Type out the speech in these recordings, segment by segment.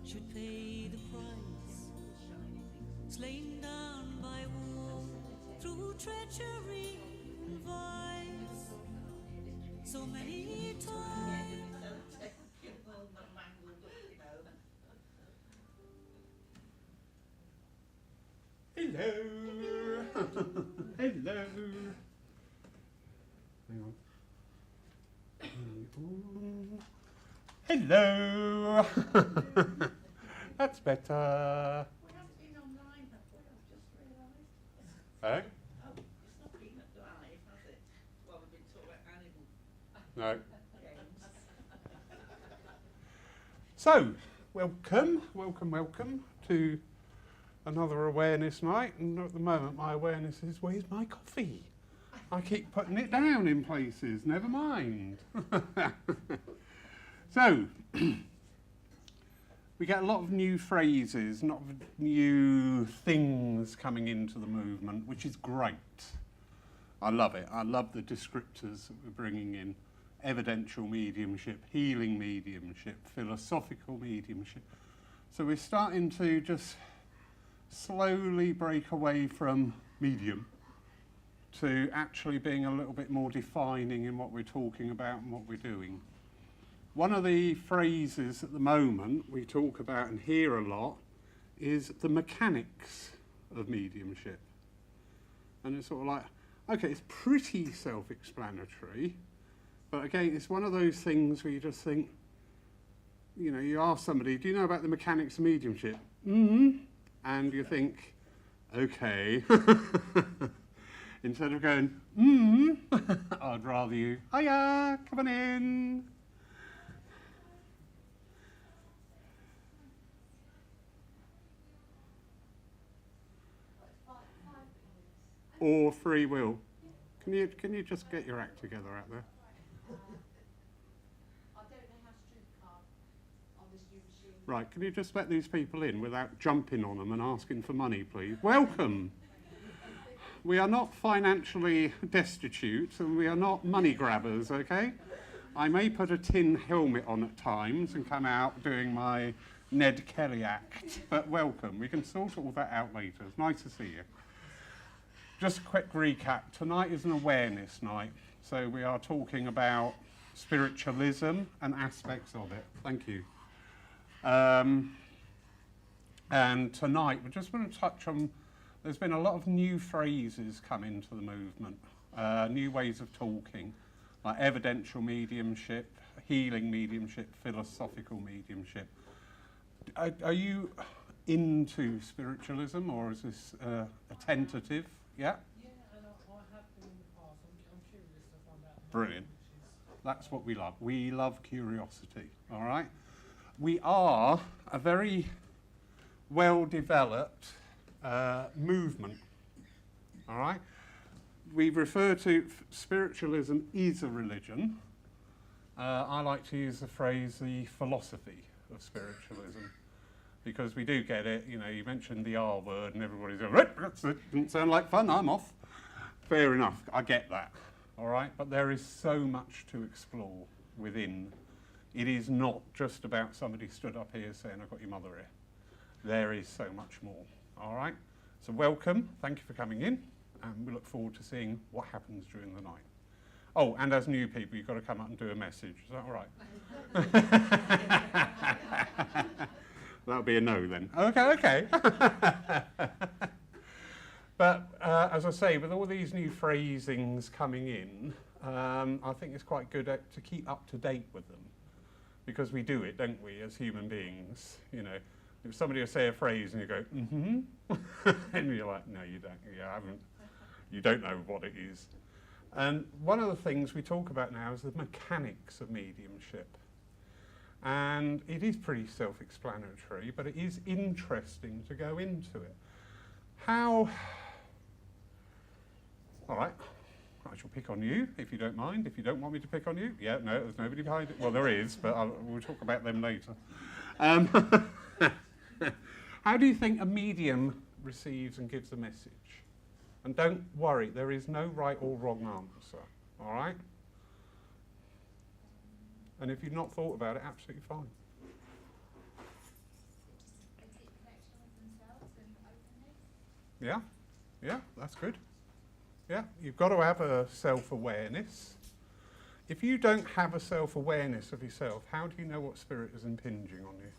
should pay the price, slain down by war, through treachery and vice, so many times. Hello. Hello. Hang on. Hello. That's better. We haven't been online, have we? I've just realised. Eh? Oh, it's not been live, has it? Well, we've been talking about animal No. games. So, welcome to another awareness night. And at the moment, my awareness is, where's my coffee? I keep putting it down in places. Never mind. So, we get a lot of new phrases, a lot of new things coming into the movement, which is great. I love it. I love the descriptors that we're bringing in. Evidential mediumship, healing mediumship, philosophical mediumship. So we're starting to just slowly break away from medium to actually being a little bit more defining in what we're talking about and what we're doing. One of the phrases at the moment we talk about and hear a lot is the mechanics of mediumship. And it's sort of like, okay, it's pretty self-explanatory, but again, it's one of those things where you just think, you know, you ask somebody, do you know about the mechanics of mediumship? Mm-hmm. And you think, okay. Instead of going, I'd rather you, hiya, come on in. Or free will. Can you just get your act together out there? I don't know how to do the card on this new machine. Right, can you just let these people in without jumping on them and asking for money, please? Welcome. We are not financially destitute and we are not money grabbers, okay? I may put a tin helmet on at times and come out doing my Ned Kelly act, but welcome. We can sort all that out later. It's nice to see you. Just a quick recap. Tonight is an awareness night, so we are talking about spiritualism and aspects of it. Thank you. And tonight we're just going to touch on, there's been a lot of new phrases come into the movement, new ways of talking, like evidential mediumship, healing mediumship, philosophical mediumship. Are you into spiritualism, or is this a tentative? Yeah? Yeah, and I have been in the past. I'm curious to find out more. Brilliant. That's what we love. We love curiosity, all right? We are a very well-developed movement, all right? We refer to spiritualism is a religion. I like to use the phrase the philosophy of spiritualism, because we do get it, you know, you mentioned the R word and everybody's going, right, that didn't sound like fun, I'm off. Fair enough, I get that, all right? But there is so much to explore within. It is not just about somebody stood up here saying, I've got your mother here. There is so much more, all right? So welcome, thank you for coming in, and we look forward to seeing what happens during the night. Oh, and as new people, you've got to come up and do a message, is that all right? That'll be a no then. Okay. But as I say, with all these new phrasings coming in, I think it's quite good to keep up to date with them, because we do it, don't we, as human beings? You know, if somebody will say a phrase and you go, and you're like, no, you don't. You haven't. You don't know what it is. And one of the things we talk about now is the mechanics of mediumship. And it is pretty self-explanatory, but it is interesting to go into it. All right, I shall pick on you, if you don't mind. If you don't want me to pick on you, yeah, no, there's nobody behind it. Well, there is, but we'll talk about them later. How do you think a medium receives and gives a message? And don't worry, there is no right or wrong answer, all right? And if you've not thought about it, absolutely fine. Yeah, yeah, that's good. Yeah, you've got to have a self-awareness. If you don't have a self-awareness of yourself, how do you know what spirit is impinging on you?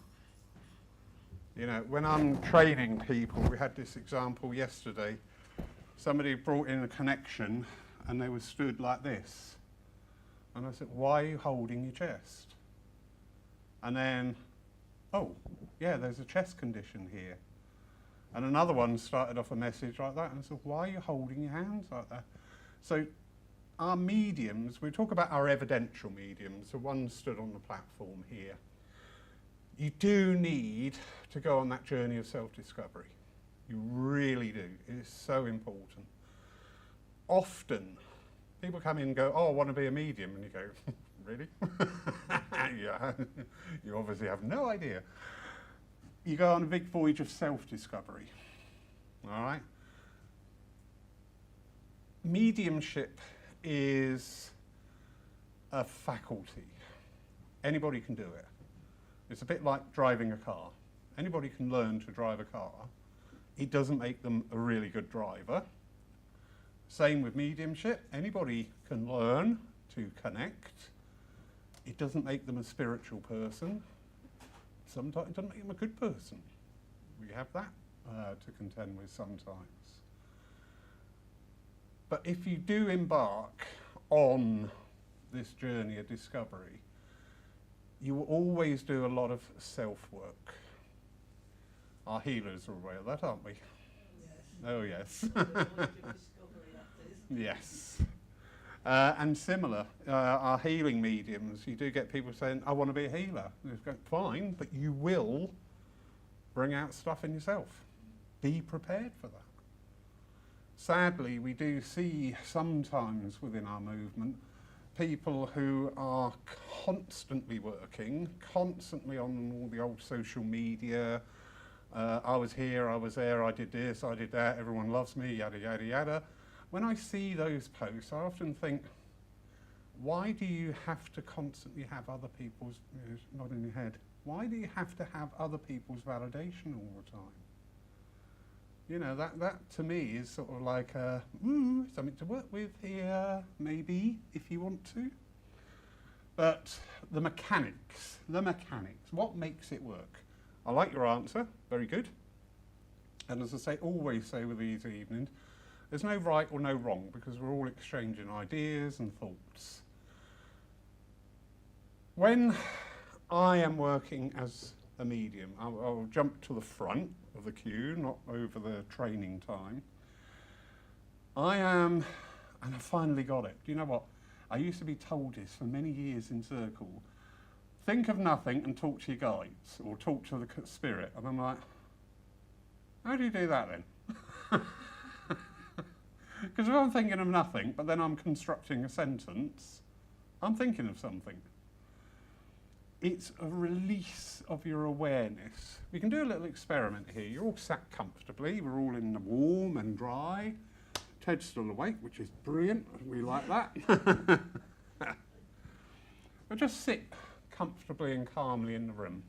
You know, when I'm training people, we had this example yesterday. Somebody brought in a connection and they were stood like this. And I said, why are you holding your chest? And then, oh, yeah, there's a chest condition here. And another one started off a message like that and I said, why are you holding your hands like that? So our mediums, we talk about our evidential mediums, the ones stood on the platform here. You do need to go on that journey of self-discovery. You really do. It is so important. Often, people come in and go, oh, I want to be a medium. And you go, really? Yeah, you obviously have no idea. You go on a big voyage of self-discovery, all right? Mediumship is a faculty. Anybody can do it. It's a bit like driving a car. Anybody can learn to drive a car. It doesn't make them a really good driver. Same with mediumship. Anybody can learn to connect. It doesn't make them a spiritual person. Sometimes it doesn't make them a good person. We have that to contend with sometimes. But if you do embark on this journey of discovery, you will always do a lot of self-work. Our healers are aware of that, aren't we? Yes. Oh, yes. The voyage of discovery, that is. Yes. And similar, our healing mediums, you do get people saying, I want to be a healer. You go, fine, but you will bring out stuff in yourself. Be prepared for that. Sadly, we do see sometimes within our movement people who are constantly working, constantly on all the old social media. I was here, I was there, I did this, I did that, everyone loves me, yada, yada, yada. When I see those posts, I often think, why do you have to constantly have other people's, not in your head, why do you have to have other people's validation all the time? You know, that to me is sort of like, something to work with here, maybe, if you want to. But the mechanics, what makes it work? I like your answer, very good. And as I say, always say with these evenings, there's no right or no wrong because we're all exchanging ideas and thoughts. When I am working as a medium, I'll jump to the front of the queue, not over the training time. And I finally got it. Do you know what? I used to be told this for many years in circle. Think of nothing and talk to your guides or talk to the spirit. And I'm like, how do you do that then? Because if I'm thinking of nothing, but then I'm constructing a sentence, I'm thinking of something. It's a release of your awareness. We can do a little experiment here. You're all sat comfortably. We're all in the warm and dry. Ted's still awake, which is brilliant. We like that. But just sit comfortably and calmly in the room.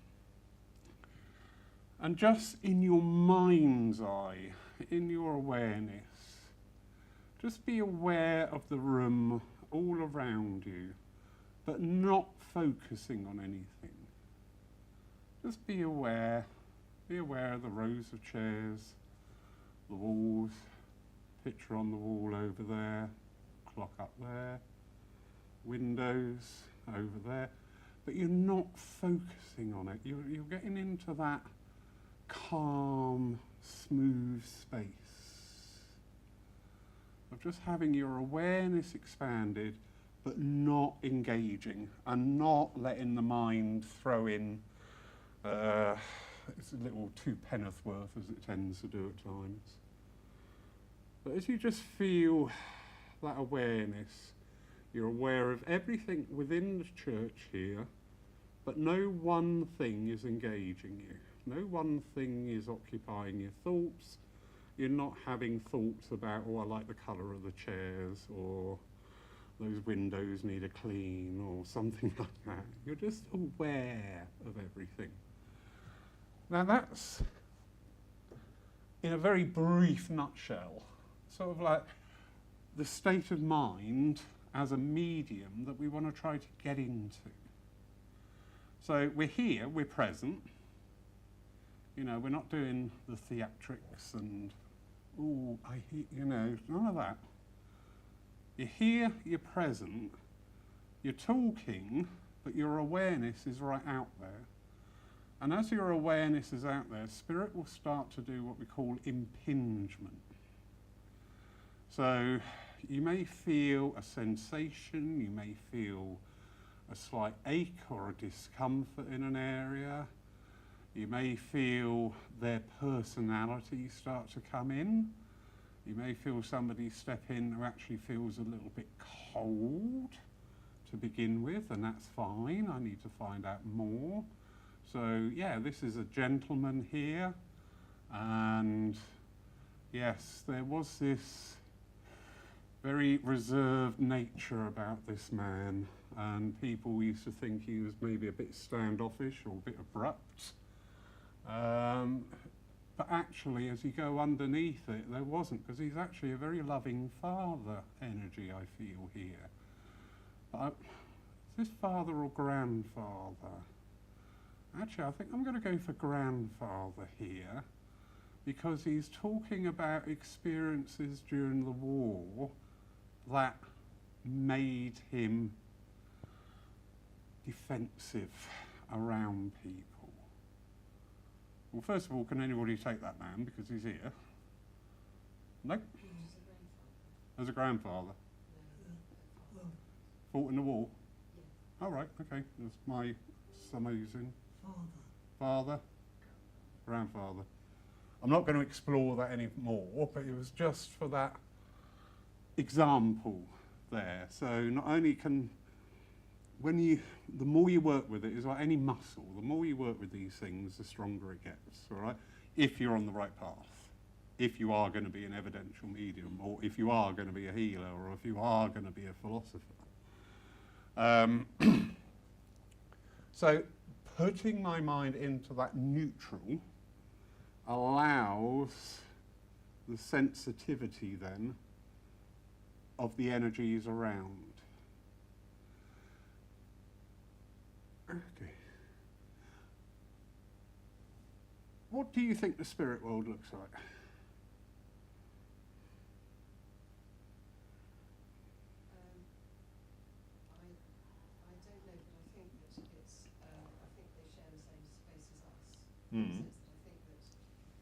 And just in your mind's eye, in your awareness, just be aware of the room all around you, but not focusing on anything. Just be aware of the rows of chairs, the walls, picture on the wall over there, clock up there, windows over there, but you're not focusing on it. You're getting into that calm, smooth space of just having your awareness expanded, but not engaging and not letting the mind throw in it's a little two penneth worth as it tends to do at times. But as you just feel that awareness, you're aware of everything within the church here, but no one thing is engaging you. No one thing is occupying your thoughts. You're not having thoughts about, oh, I like the colour of the chairs, or those windows need a clean, or something like that. You're just aware of everything. Now in a very brief nutshell, sort of like the state of mind as a medium that we want to try to get into. So we're here, we're present. You know, we're not doing the theatrics and, oh, you know, none of that. You're here, you're present, you're talking, but your awareness is right out there. And as your awareness is out there, spirit will start to do what we call impingement. So you may feel a sensation, you may feel a slight ache or a discomfort in an area. You may feel their personality start to come in. You may feel somebody step in who actually feels a little bit cold to begin with, and that's fine. I need to find out more. So yeah, this is a gentleman here, and yes, there was this very reserved nature about this man, and people used to think he was maybe a bit standoffish or a bit abrupt. But actually, as you go underneath it, there wasn't, because he's actually a very loving father energy, I feel here. Is this father or grandfather? Actually, I think I'm going to go for grandfather here, because he's talking about experiences during the war that made him defensive around people. Well, first of all, can anybody take that man because he's here? No? As a grandfather? Fought in the war? All right, okay, that's my amazing. Father? Grandfather. I'm not going to explore that anymore, but it was just for that example there. So not only can, the more you work with it, is like any muscle, the more you work with these things, the stronger it gets, all right? If you're on the right path, if you are going to be an evidential medium, or if you are going to be a healer, or if you are going to be a philosopher. So putting my mind into that neutral allows the sensitivity then of the energies around. Okay. What do you think the spirit world looks like? I don't know, but I think that it's, I think they share the same space as us. Mm. I think that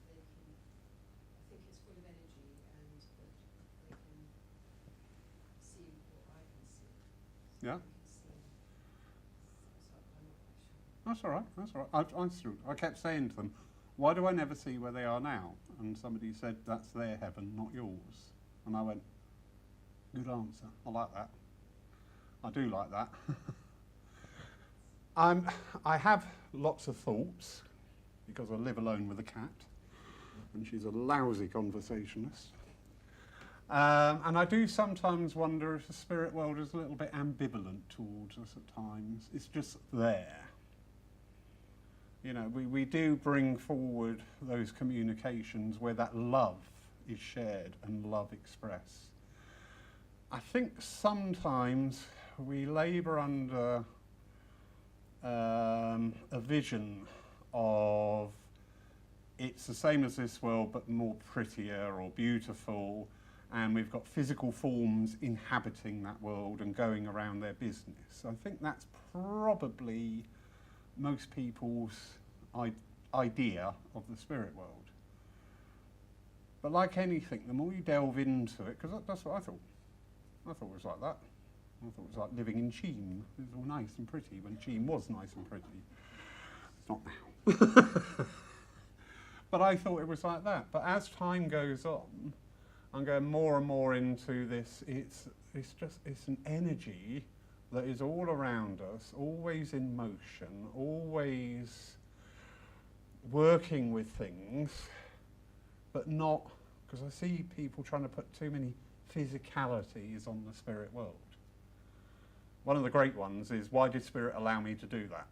they can, I think it's full of energy and that they can see what I can see. Yeah. They can see. So I'm not quite sure. That's all right, that's all right. I kept saying to them, why do I never see where they are now? And somebody said, that's their heaven, not yours. And I went, good answer, I like that. I do like that. I have lots of thoughts, because I live alone with a cat, and she's a lousy conversationalist. And I do sometimes wonder if the spirit world is a little bit ambivalent towards us at times. It's just there. You know, we do bring forward those communications where that love is shared and love expressed. I think sometimes we labour under a vision of it's the same as this world but more prettier or beautiful, and we've got physical forms inhabiting that world and going around their business. I think that's probably most people's idea of the spirit world. But like anything, the more you delve into it, because that's what I thought. I thought it was like that. I thought it was like living in Cheam. It was all nice and pretty when Cheam was nice and pretty. It's not now. But I thought it was like that. But as time goes on, I'm going more and more into this. It's an energy that is all around us, always in motion, always working with things, but not, because I see people trying to put too many physicalities on the spirit world. One of the great ones is, why did spirit allow me to do that?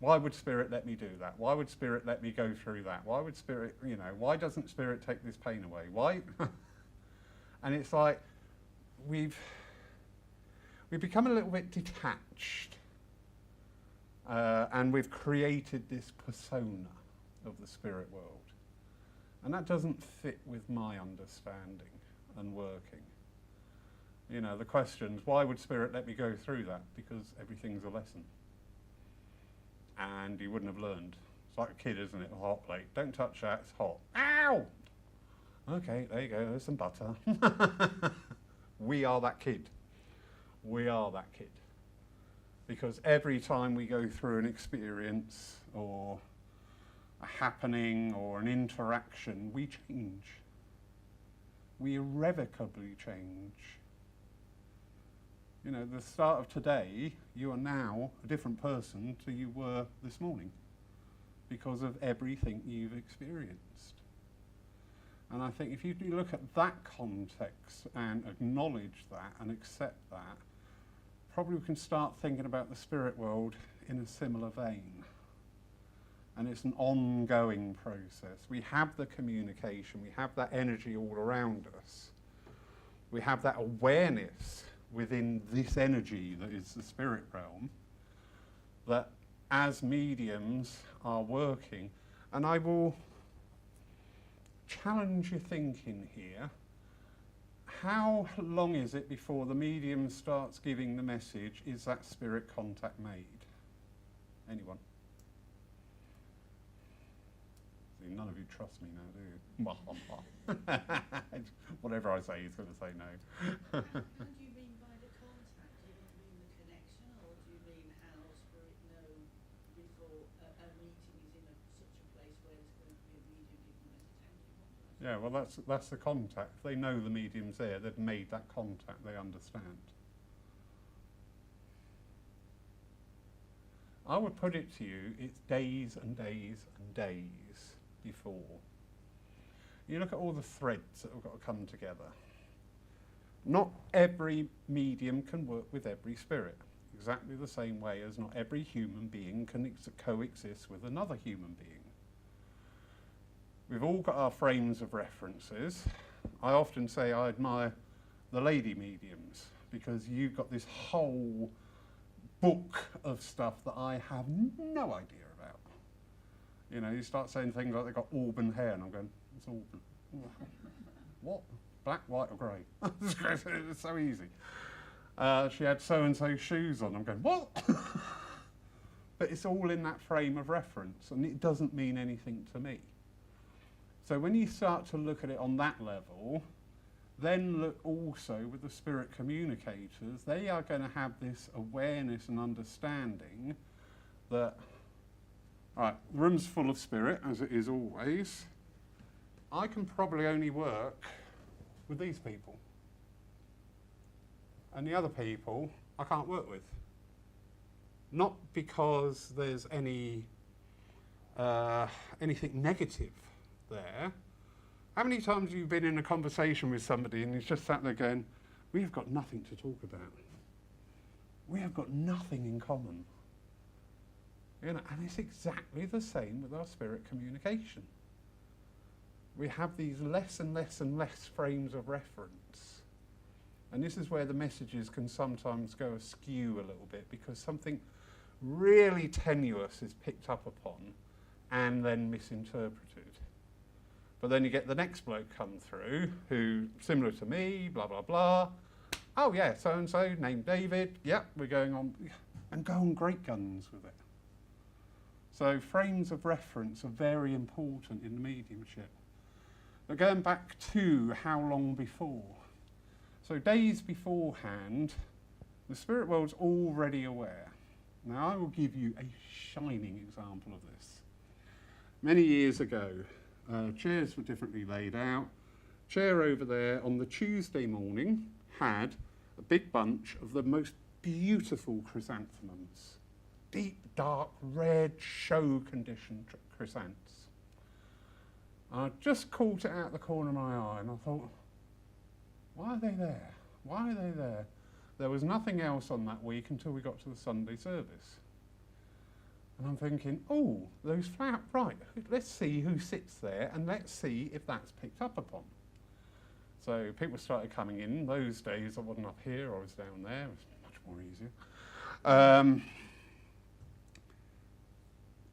Why would Spirit let me do that? Why would Spirit let me go through that? Why would Spirit, why doesn't Spirit take this pain away? Why? And it's like we've become a little bit detached, and we've created this persona of the spirit world. And that doesn't fit with my understanding and working. The questions, why would Spirit let me go through that? Because everything's a lesson. And you wouldn't have learned. It's like a kid, isn't it? A hot plate. Don't touch that, it's hot. Ow! Okay, there you go, there's some butter. We are that kid. We are that kid. Because every time we go through an experience or a happening or an interaction, we change. We irrevocably change. The start of today, you are now a different person to you were this morning because of everything you've experienced. And I think if you look at that context and acknowledge that and accept that, probably we can start thinking about the spirit world in a similar vein. And it's an ongoing process. We have the communication, we have that energy all around us. We have that awareness within this energy that is the spirit realm, that as mediums are working, and I will challenge your thinking here. How long is it before the medium starts giving the message, is that spirit contact made? Anyone? See, none of you trust me now, do you? Whatever I say, he's going to say no. How do you mean by the contact? Do you mean the connection, or do you mean how spirit know before a meeting is in such a place where there's going to be a medium giving the message? Yeah, well, that's the contact. They know the medium's there. They've made that contact. They understand. I would put it to you, it's days and days and days before. You look at all the threads that have got to come together. Not every medium can work with every spirit, exactly the same way as not every human being can coexist with another human being. We've all got our frames of references. I often say I admire the lady mediums because you've got this whole book of stuff that I have no idea about. You start saying things like they've got auburn hair, and I'm going, it's auburn. What? Black, white, or grey? It's so easy. She had so-and-so shoes on. I'm going, what? But it's all in that frame of reference, and it doesn't mean anything to me. So when you start to look at it on that level, then look also with the spirit communicators. They are going to have this awareness and understanding that, all right, the room's full of spirit, as it is always. I can probably only work with these people. And the other people I can't work with. Not because there's anything negative there. How many times have you been in a conversation with somebody and he's just sat there going, we have got nothing to talk about. We have got nothing in common. And it's exactly the same with our spirit communication. We have these less and less and less frames of reference. And this is where the messages can sometimes go askew a little bit because something really tenuous is picked up upon and then misinterpreted. But then you get the next bloke come through who, similar to me, blah, blah, blah. Oh yeah, so-and-so, named David. Yep, we're going on. And go on great guns with it. So frames of reference are very important in the mediumship. But going back to how long before. So days beforehand, the spirit world's already aware. Now I will give you a shining example of this. Many years ago, chairs were differently laid out. Chair over there on the Tuesday morning had a big bunch of the most beautiful chrysanthemums. Deep, dark, red, show-conditioned chrysanthemums. I just caught it out the corner of my eye and I thought, why are they there? Why are they there? There was nothing else on that week until we got to the Sunday service. And I'm thinking, oh, those flowers, right, let's see who sits there and let's see if that's picked up upon. So people started coming in. Those days I wasn't up here, I was down there. It was much more easier.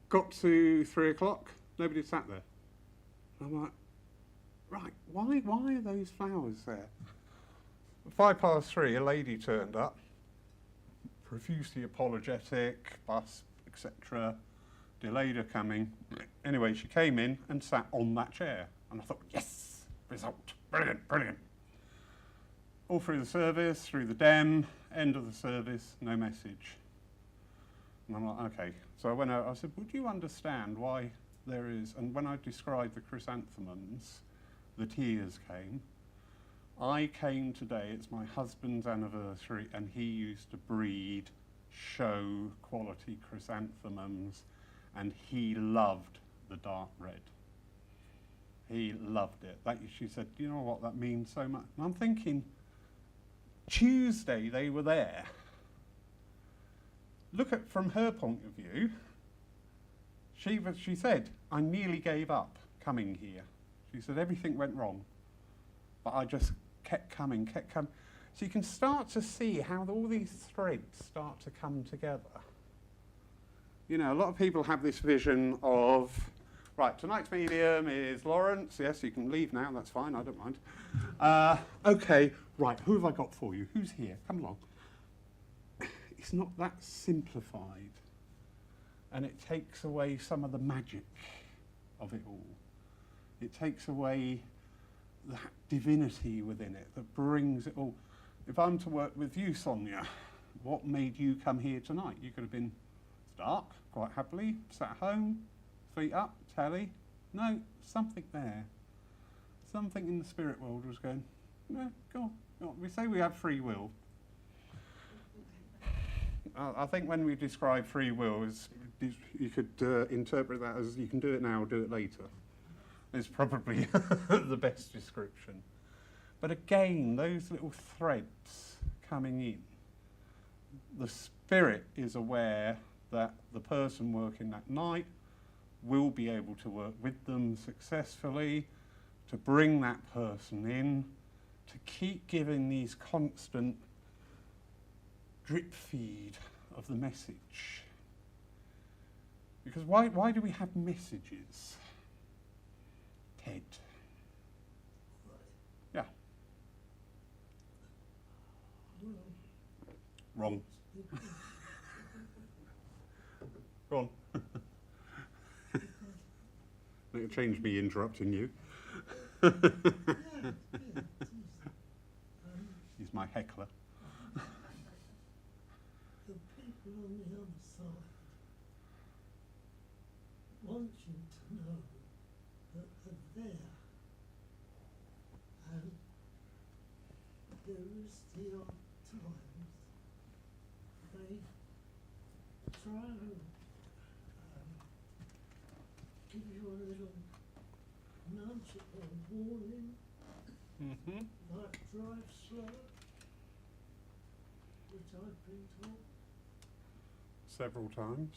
Got to 3 o'clock, nobody sat there. I'm like, right, why are those flowers there? 3:05, a lady turned up, profusely apologetic, bus, etc. Delayed her coming. Anyway, she came in and sat on that chair. And I thought, yes, result, brilliant, brilliant. All through the service, through the dem, end of the service, no message. And I'm like, okay. So I went out, I said, would you understand why there is, and when I described the chrysanthemums, the tears came. I came today, it's my husband's anniversary, and he used to breed show quality chrysanthemums, and he loved the dark red. He loved it. She said, do you know what, that means so much? And I'm thinking, Tuesday they were there. Look at from her point of view, she said, I nearly gave up coming here. She said, everything went wrong, but I just kept coming. So you can start to see how all these threads start to come together. You know, a lot of people have this vision of, right, tonight's medium is Lawrence. Yes, you can leave now, that's fine, I don't mind. Okay, right, who have I got for you? Who's here? Come along. It's not that simplified. And it takes away some of the magic of it all. It takes away that divinity within it that brings it all. If I'm to work with you, Sonia, what made you come here tonight? You could have been dark, quite happily, sat at home, feet up, telly. No, something there. Something in the spirit world was going, no, go on, go on. We say we have free will. I think when we describe free will, you could interpret that as you can do it now or do it later. It's probably the best description. But again, those little threads coming in, the spirit is aware that the person working that night will be able to work with them successfully, to bring that person in, to keep giving these constant drip feed of the message. Because why do we have messages? Ted. Yeah. Wrong. Go on. It'll change me interrupting you. He's my heckler. The people on the other side want you to know that they're there, and there is the odd times they try and give you a little nudge or warning, like drive slow, which I've been taught. Several times.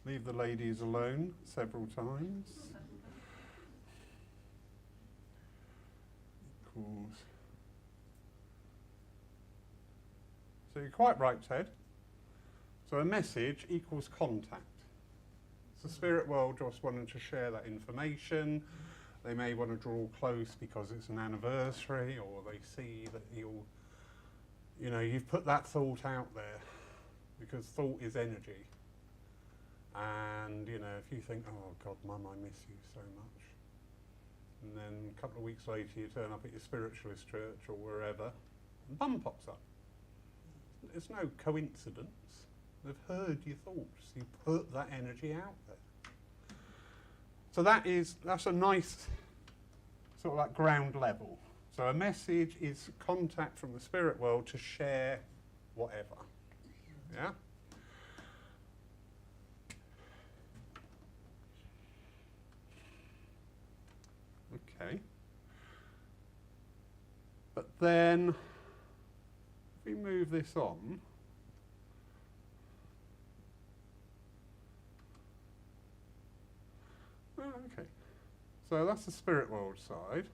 Leave the ladies alone several times. Equals. So you're quite right, Ted. So a message equals contact. It's the spirit world just wanting to share that information. They may want to draw close because it's an anniversary, or they see that you've put that thought out there, because thought is energy. And, if you think, oh God, Mum, I miss you so much. And then a couple of weeks later you turn up at your spiritualist church or wherever, and Mum pops up. It's no coincidence. They've heard your thoughts. You put that energy out there. So that's a nice sort of like ground level. So a message is contact from the spirit world to share whatever. Yeah? Okay. But then, if we move this on, So that's the spirit world side.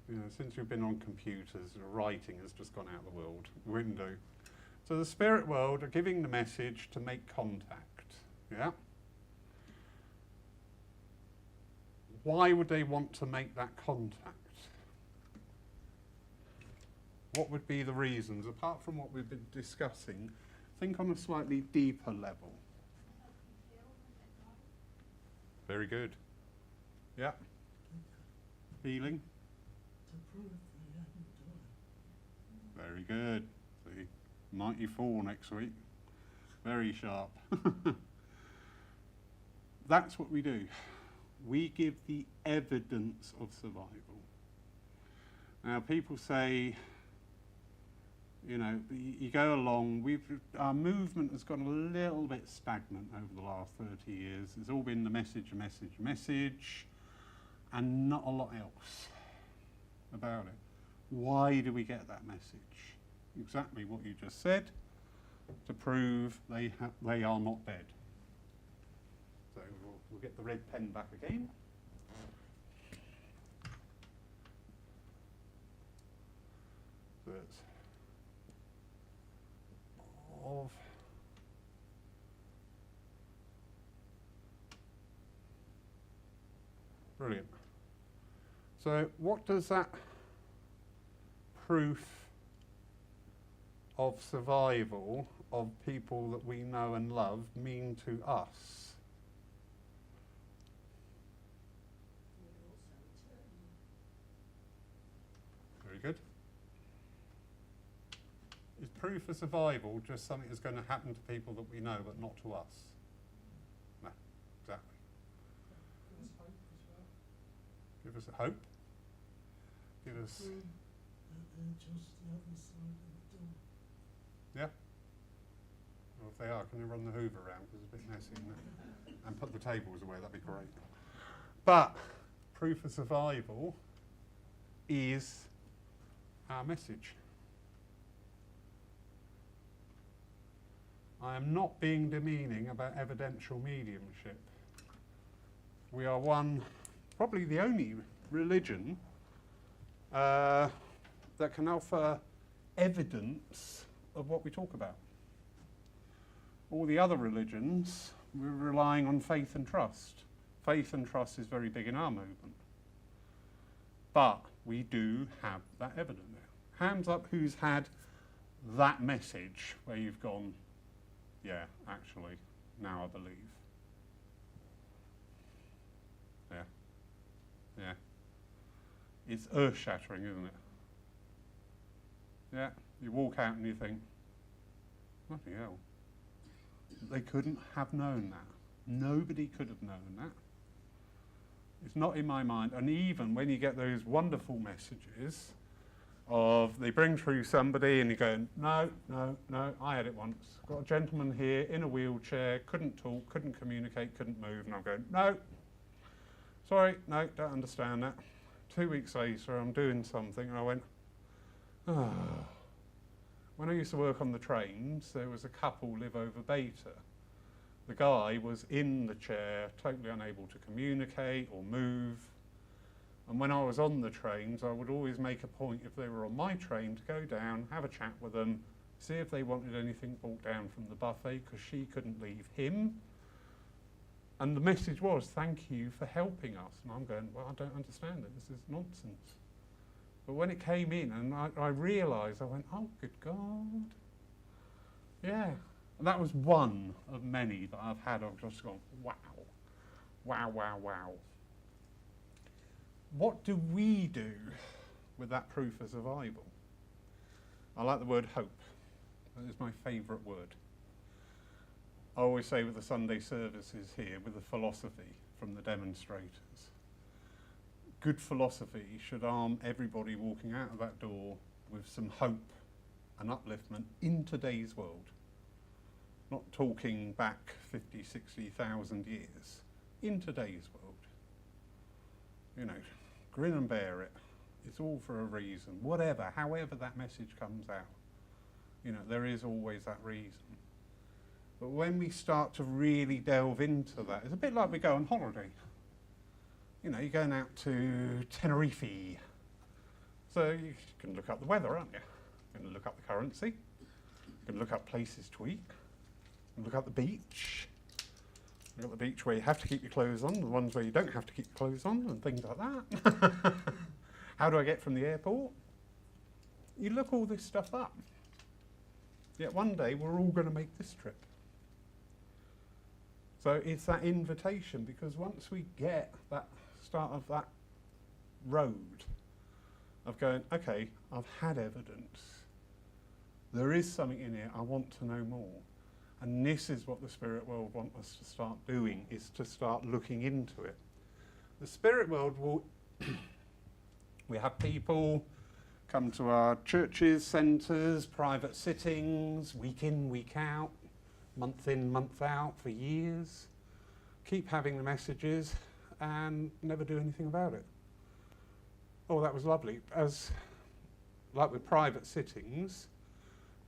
You know, since you've been on computers, writing has just gone out the world window. So the spirit world are giving the message to make contact. Yeah. Why would they want to make that contact? What would be the reasons, apart from what we've been discussing? Think on a slightly deeper level. Very good. Yeah. Feeling? To prove they hadn't done it. Very good. See, 94 next week. Very sharp. That's what we do. We give the evidence of survival. Now, people say, you know, you go along, our movement has gone a little bit stagnant over the last 30 years. It's all been the message, and not a lot else about it. Why do we get that message? Exactly what you just said, to prove they are not dead. So we'll get the red pen back again. So it's of brilliant. So what does that proof of survival of people that we know and love mean to us? Very good. Is proof of survival just something that's going to happen to people that we know but not to us? No, exactly. Give us hope as well. Give us hope. Give us, Prove that they're just the other side of the door. yeah? Well, if they are, can you run the Hoover around? Because it's a bit messy, isn't it? And put the tables away, that'd be great. But proof of survival is our message. I am not being demeaning about evidential mediumship. We are probably the only religion that can offer evidence of what we talk about. All the other religions, we're relying on faith and trust. Faith and trust is very big in our movement. But we do have that evidence now. Hands up who's had that message where you've gone, yeah, actually, now I believe. Yeah. Yeah. It's earth-shattering, isn't it? Yeah. You walk out and you think, bloody hell. They couldn't have known that. Nobody could have known that. It's not in my mind. And even when you get those wonderful messages of they bring through somebody and you go, no, I had it once. Got a gentleman here in a wheelchair, couldn't talk, couldn't communicate, couldn't move. And I'm going, no, sorry, no, don't understand that. 2 weeks later, I'm doing something and I went, oh. When I used to work on the trains, there was a couple live over Beta. The guy was in the chair, totally unable to communicate or move. And when I was on the trains, I would always make a point, if they were on my train, to go down, have a chat with them, see if they wanted anything brought down from the buffet, because she couldn't leave him. And the message was, thank you for helping us. And I'm going, well, I don't understand it. This is nonsense. But when it came in and I realised, I went, oh, good God. Yeah. And that was one of many that I've had. I've just gone, wow. Wow, wow, wow. What do we do with that proof of survival? I like the word hope. That is my favourite word. I always say with the Sunday services here, with the philosophy from the demonstrators, good philosophy should arm everybody walking out of that door with some hope and upliftment in today's world. Not talking back 50, 60,000 years. In today's world. You know, grin and bear it. It's all for a reason. Whatever, however that message comes out. You know, there is always that reason. But when we start to really delve into that, it's a bit like we go on holiday. You know, you're going out to Tenerife. So you can look up the weather, aren't you? You can look up the currency. You can look up places to eat. You can look up the beach. Look at the beach where you have to keep your clothes on, the ones where you don't have to keep your clothes on, and things like that. How do I get from the airport? You look all this stuff up. Yet one day we're all going to make this trip. So it's that invitation, because once we get that start of that road of going, okay, I've had evidence. There is something in here, I want to know more. And this is what the spirit world want us to start doing, is to start looking into it. The spirit world will, we have people come to our churches, centres, private sittings, week in, week out, month in, month out for years, keep having the messages and never do anything about it. Oh, that was lovely. As like with private sittings,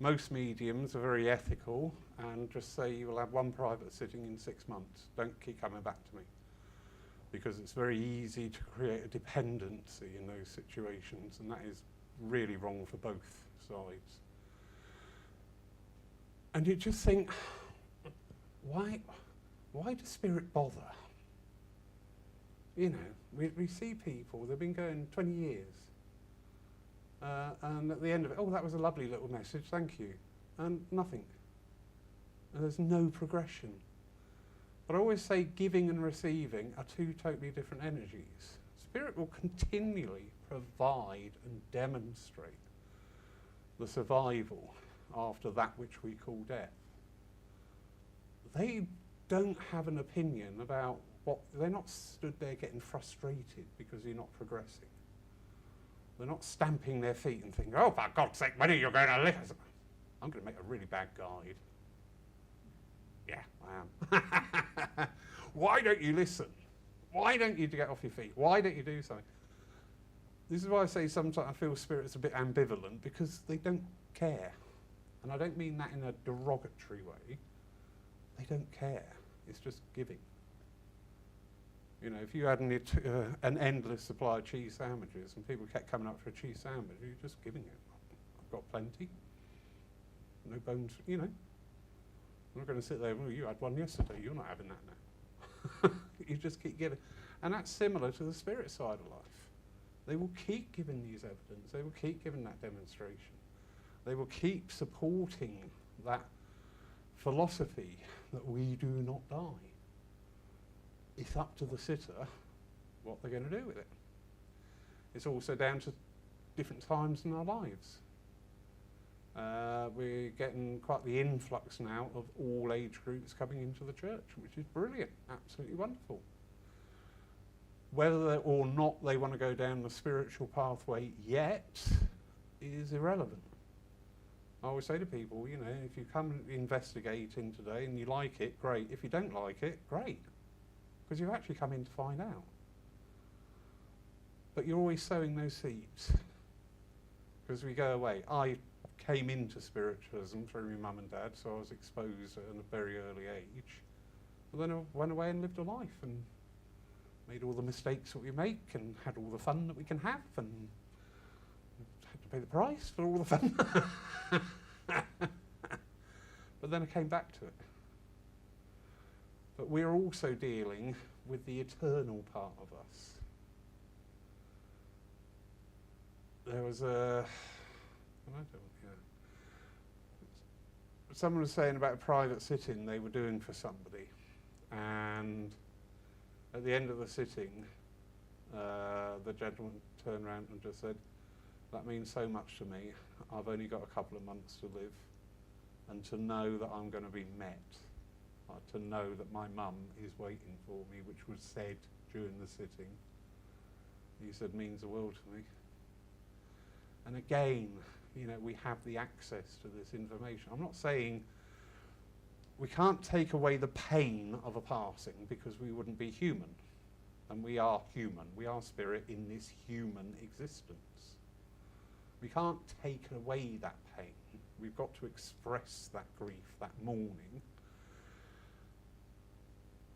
most mediums are very ethical and just say you will have one private sitting in 6 months. Don't keep coming back to me. Because it's very easy to create a dependency in those situations, and that is really wrong for both sides. And you just think, why does spirit bother? You know, we see people, they've been going 20 years. And at the end of it, oh, that was a lovely little message, thank you. And nothing. And there's no progression. But I always say giving and receiving are two totally different energies. Spirit will continually provide and demonstrate the survival after that which we call death. They don't have an opinion about what, they're not stood there getting frustrated because you're not progressing. They're not stamping their feet and thinking, oh, for God's sake, when are you going to listen? I'm going to make a really bad guide. Yeah, I am. Why don't you listen? Why don't you get off your feet? Why don't you do something? This is why I say sometimes I feel spirit's a bit ambivalent, because they don't care. And I don't mean that in a derogatory way. They don't care. It's just giving. You know, if you had an endless supply of cheese sandwiches and people kept coming up for a cheese sandwich, you're just giving it. I've got plenty. No bones, you know. I'm not going to sit there, well, you had one yesterday, you're not having that now. You just keep giving. And that's similar to the spirit side of life. They will keep giving these evidence. They will keep giving that demonstration. They will keep supporting that philosophy that we do not die. It's up to the sitter what they're going to do with it. It's also down to different times in our lives. We're getting quite the influx now of all age groups coming into the church, which is brilliant, absolutely wonderful. Whether or not they want to go down the spiritual pathway yet is irrelevant. I always say to people, you know, if you come investigating today and you like it, great. If you don't like it, great. Because you've actually come in to find out. But you're always sowing those seeds. Because we go away. I came into spiritualism through my mum and dad, so I was exposed at a very early age. But then I went away and lived a life and made all the mistakes that we make and had all the fun that we can have and had to pay the price for all the fun. But then I came back to it. But we're also dealing with the eternal part of us. There was someone was saying about a private sitting they were doing for somebody, and at the end of the sitting, the gentleman turned around and just said, that means so much to me. I've only got a couple of months to live, and to know that I'm going to be met, to know that my mum is waiting for me, which was said during the sitting, he said, means the world to me. And again, you know, we have the access to this information. I'm not saying we can't take away the pain of a passing, because we wouldn't be human. And we are human. We are spirit in this human existence. We can't take away that pain. We've got to express that grief, that mourning,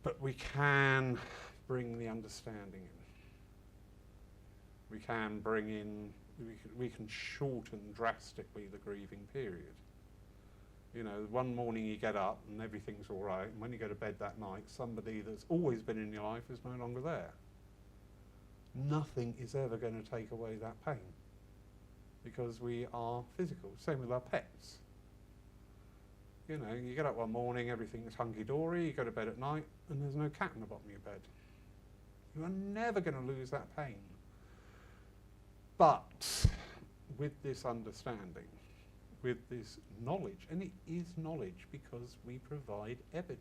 But we can bring the understanding in. We can bring in, we can shorten drastically the grieving period. You know, one morning you get up and everything's all right, and when you go to bed that night, somebody that's always been in your life is no longer there. Nothing is ever going to take away that pain, because we are physical. Same with our pets. You know, you get up one morning, everything's hunky-dory, you go to bed at night, and there's no cat in the bottom of your bed. You are never going to lose that pain. But with this understanding, with this knowledge, and it is knowledge because we provide evidence.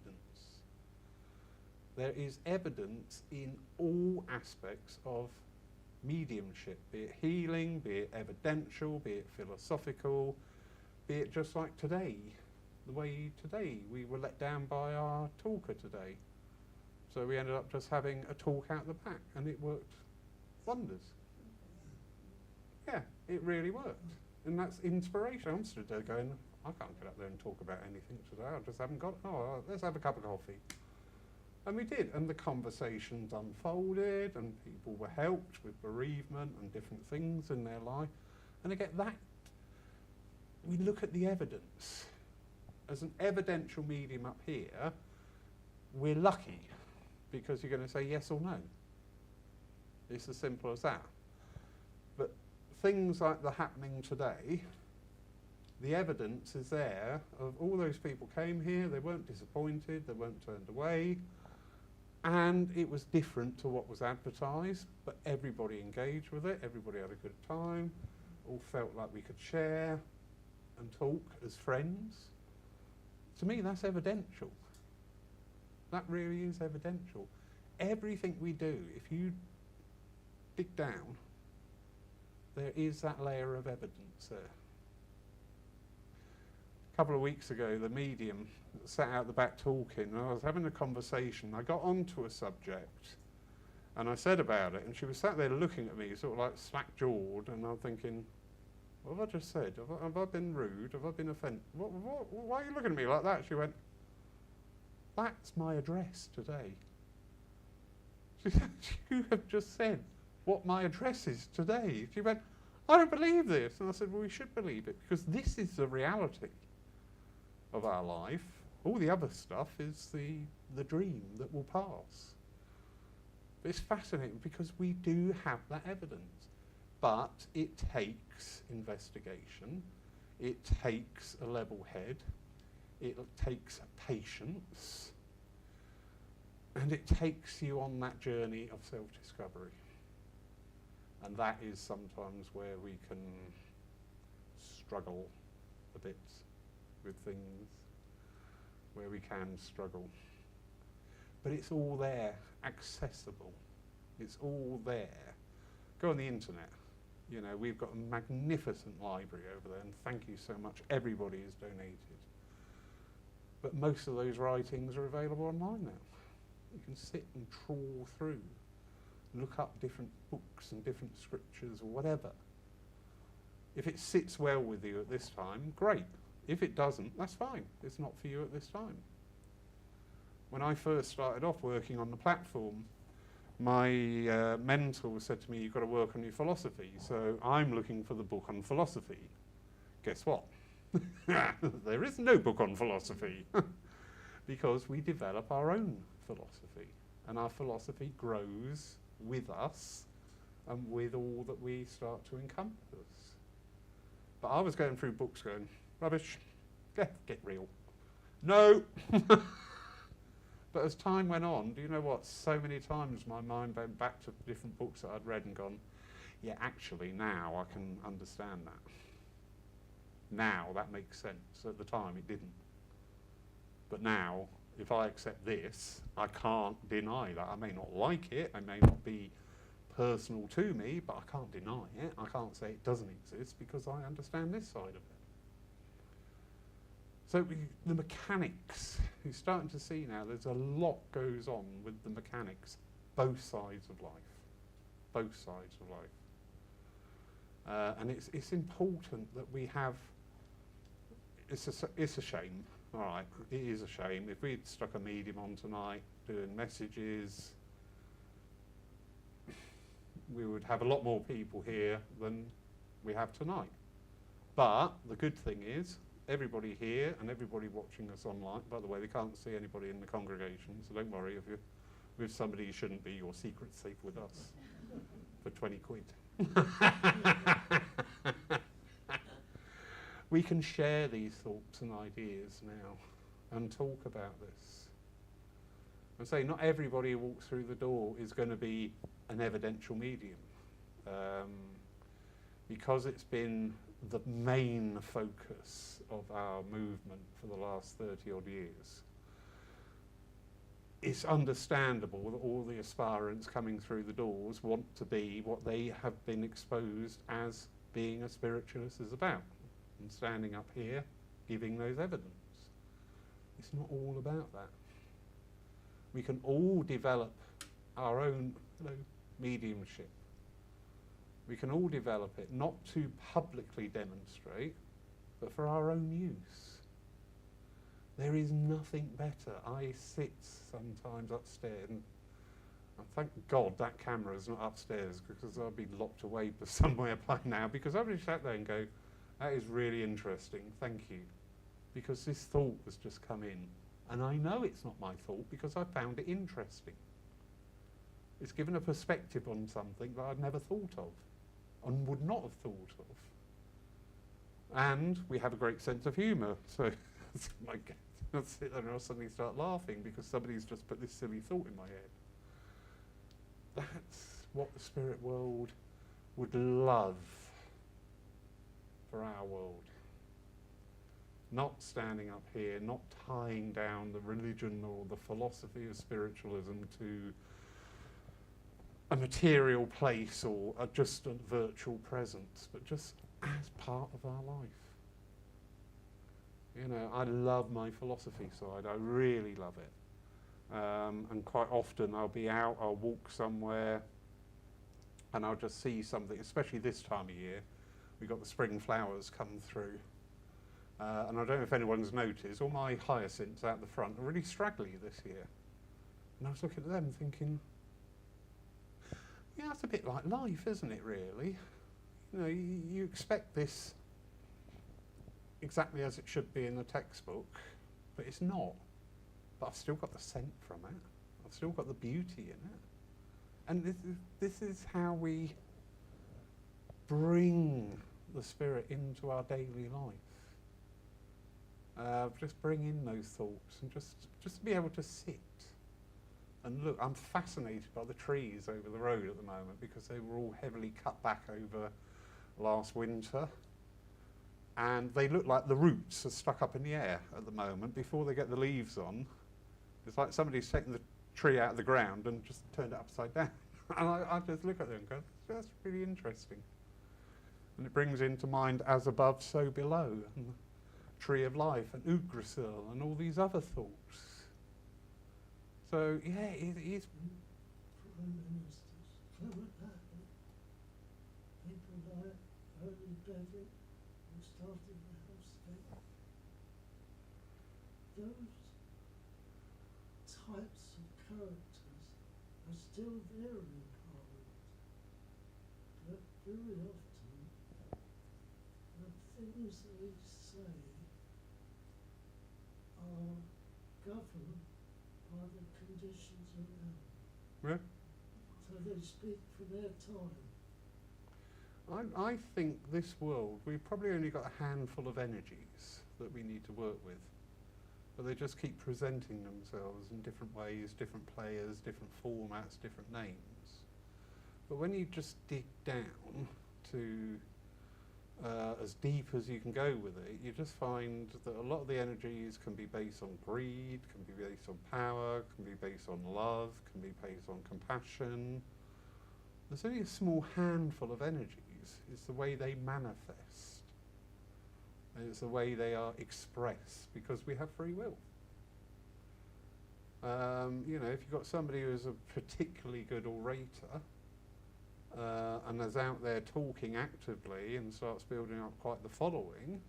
There is evidence in all aspects of mediumship, be it healing, be it evidential, be it philosophical, be it just like today. The way today we were let down by our talker today. So we ended up just having a talk out the back, and it worked wonders. Yeah, it really worked. And that's inspiration. I'm stood there going, I can't get up there and talk about anything today. I just haven't got, let's have a cup of coffee. And we did, and the conversations unfolded, and people were helped with bereavement and different things in their life. And again, that, we look at the evidence. As an evidential medium up here, we're lucky, because you're going to say yes or no. It's as simple as that. But things like the happening today, the evidence is there of all those people came here, they weren't disappointed, they weren't turned away, and it was different to what was advertised, but everybody engaged with it, everybody had a good time, all felt like we could share and talk as friends. To me, that's evidential. That really is evidential. Everything we do, if you dig down, there is that layer of evidence there. A couple of weeks ago, the medium sat out the back talking, and I was having a conversation. I got onto a subject, and I said about it, and she was sat there looking at me, sort of like slack-jawed, and I'm thinking, what have I just said? Have I been rude? Have I been offended? Why are you looking at me like that? She went, that's my address today. She said, you have just said what my address is today. She went, I don't believe this. And I said, well, we should believe it, because this is the reality of our life. All the other stuff is the dream that will pass. But it's fascinating because we do have that evidence. But it takes investigation, it takes a level head, it takes patience, and it takes you on that journey of self-discovery. And that is sometimes where we can struggle a bit with things, where we can struggle. But it's all there, accessible. It's all there. Go on the internet. You know, we've got a magnificent library over there, and thank you so much. Everybody has donated. But most of those writings are available online now. You can sit and trawl through, look up different books and different scriptures or whatever. If it sits well with you at this time, great. If it doesn't, that's fine. It's not for you at this time. When I first started off working on the platform, my mentor said to me, you've got to work on your philosophy. So I'm looking for the book on philosophy. Guess what? There is no book on philosophy because we develop our own philosophy, and our philosophy grows with us and with all that we start to encompass. But I was going through books going, rubbish, get real. No! But as time went on, do you know what? So many times my mind went back to different books that I'd read and gone, yeah, actually now I can understand that. Now that makes sense. At the time it didn't. But now, if I accept this, I can't deny that. I may not like it, it may not be personal to me, but I can't deny it. I can't say it doesn't exist because I understand this side of it. So the mechanics, you're starting to see now there's a lot goes on with the mechanics, both sides of life. Both sides of life. And it's important that we have, it's a shame, all right, it is a shame. If we'd stuck a medium on tonight, doing messages, we would have a lot more people here than we have tonight. But the good thing is, everybody here and everybody watching us online, by the way, they can't see anybody in the congregation, so don't worry, if you're with somebody you shouldn't be, your secret's safe with us for 20 quid. We can share these thoughts and ideas now and talk about this. And say not everybody who walks through the door is going to be an evidential medium. Because it's been the main focus of our movement for the last 30 odd years, it's understandable that all the aspirants coming through the doors want to be what they have been exposed as being a spiritualist is about, and standing up here giving those evidence. It's not all about that. We can all develop our own mediumship. We can all develop it, not to publicly demonstrate, but for our own use. There is nothing better. I sit sometimes upstairs, and thank God that camera is not upstairs, because I'll be locked away somewhere by now, because I've just sat there and go, that is really interesting, thank you. Because this thought has just come in, and I know it's not my thought because I found it interesting. It's given a perspective on something that I'd never thought of, and would not have thought of. And we have a great sense of humour, so I'll sit there and I'll suddenly start laughing because somebody's just put this silly thought in my head. That's what the spirit world would love for our world. Not standing up here, not tying down the religion or the philosophy of spiritualism to a material place or a just a virtual presence, but just as part of our life. You know, I love my philosophy side. I really love it. And quite often I'll be out, I'll walk somewhere, and I'll just see something, especially this time of year. We've got the spring flowers come through. And I don't know if anyone's noticed, all my hyacinths out the front are really straggly this year. And I was looking at them thinking, yeah, it's a bit like life, isn't it, really? You know, you expect this exactly as it should be in the textbook, but it's not. But I've still got the scent from it. I've still got the beauty in it. And this is how we bring the spirit into our daily life. Just bring in those thoughts and just to be able to sit and look. I'm fascinated by the trees over the road at the moment because they were all heavily cut back over last winter, and they look like the roots are stuck up in the air at the moment before they get the leaves on. It's like somebody's taken the tree out of the ground and just turned it upside down. And I just look at them and go, that's really interesting. And it brings into mind as above, so below, and the tree of life, and Yggdrasil, and all these other thoughts. So, yeah, it is. Prime ministers, Clement Attlee, people like Ernie Bevitt, who started the House State. Those types of characters are still there in Parliament, but very often the things they say are governed by the conditions around. Yeah. So they speak for their time. I think this world, we've probably only got a handful of energies that we need to work with. But they just keep presenting themselves in different ways, different players, different formats, different names. But when you just dig down to as deep as you can go with it, you just find that a lot of the energies can be based on greed, can be based on power, can be based on love, can be based on compassion. There's only a small handful of energies. It's the way they manifest. And it's the way they are expressed, because we have free will. You know, if you've got somebody who's a particularly good orator, and is out there talking actively and starts building up quite the following,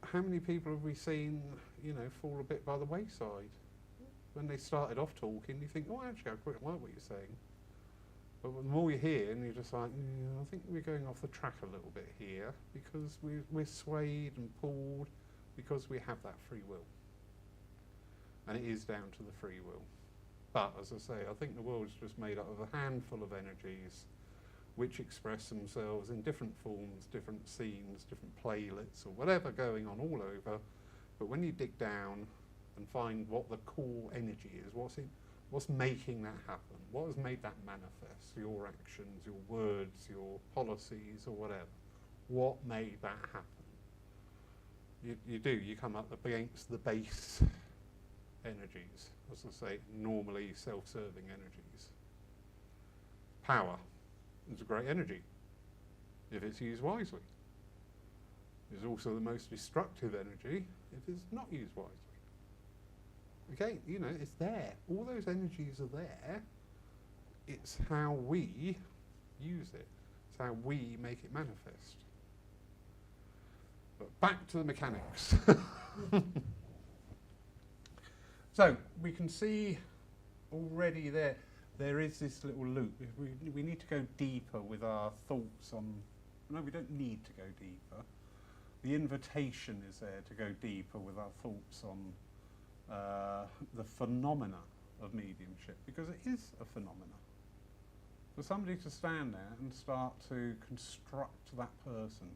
how many people have we seen, you know, fall a bit by the wayside? when they started off talking, you think, oh, actually, I quite like what you're saying. But the more you hear, and you're just like, I think we're going off the track a little bit here, because we're swayed and pulled because we have that free will. And it is down to the free will. But, as I say, I think the world's just made up of a handful of energies which express themselves in different forms, different scenes, different playlets, or whatever going on all over. But when you dig down and find what the core energy is, what's making that happen, what has made that manifest, your actions, your words, your policies, or whatever, what made that happen? You come up against the base energies, as I say, normally self-serving energies. Power is a great energy if it's used wisely. It's also the most destructive energy if it's not used wisely. Okay, it's there. All those energies are there. It's how we use it. It's how we make it manifest. But back to the mechanics. So we can see already there is this little loop. We need to go deeper with our thoughts on... No, we don't need to go deeper. The invitation is there to go deeper with our thoughts on the phenomena of mediumship, because it is a phenomena. For somebody to stand there and start to construct that person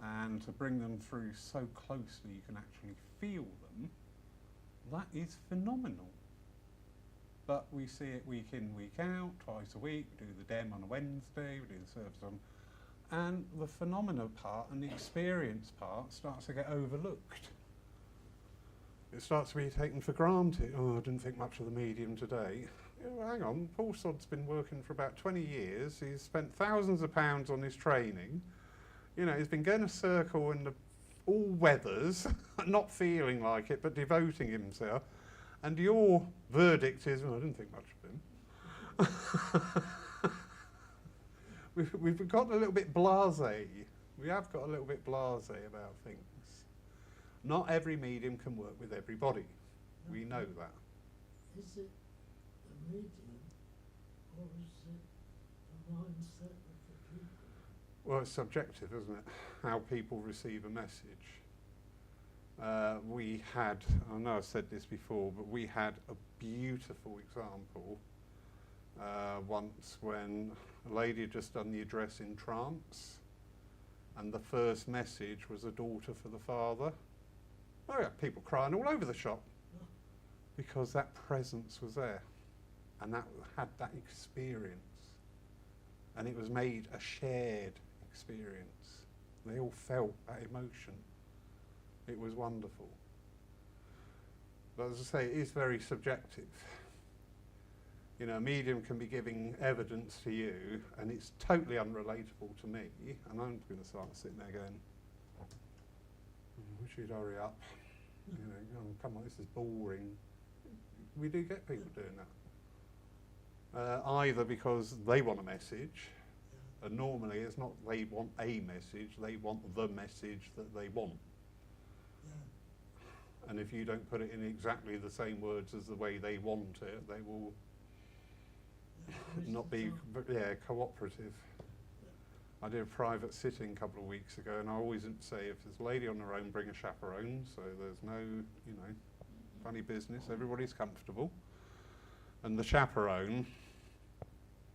and to bring them through so closely you can actually feel them, that is phenomenal. But we see it week in, week out, twice a week. We do the DEM on a Wednesday, we do the service on... And the phenomena part and the experience part starts to get overlooked. It starts to be taken for granted. Oh, I didn't think much of the medium today. Well, hang on, Paul Sodd's been working for about 20 years. He's spent thousands of pounds on his training. He's been going a circle in all weathers, not feeling like it, but devoting himself. And your verdict is, I didn't think much of him. We've got a little bit blasé. We have got a little bit blasé about things. Not every medium can work with everybody. We know that. Is it the medium or is it the mindset of the people? Well, it's subjective, isn't it? How people receive a message. We had, I know I've said this before, but we had a beautiful example once when a lady had just done the address in trance, and the first message was a daughter for the father. Oh yeah, people crying all over the shop because that presence was there, and that had that experience, and it was made a shared experience. They all felt that emotion. It was wonderful. But as I say, it is very subjective. A medium can be giving evidence to you and it's totally unrelatable to me, and I'm going to start sitting there going, we should hurry up. Come on, this is boring. We do get people doing that. Either because they want a message, and normally it's not they want a message, they want the message that they want. And if you don't put it in exactly the same words as the way they want it, they will not be cooperative. I did a private sitting a couple of weeks ago, and I always say if there's a lady on her own, bring a chaperone, so there's no, funny business, everybody's comfortable. And the chaperone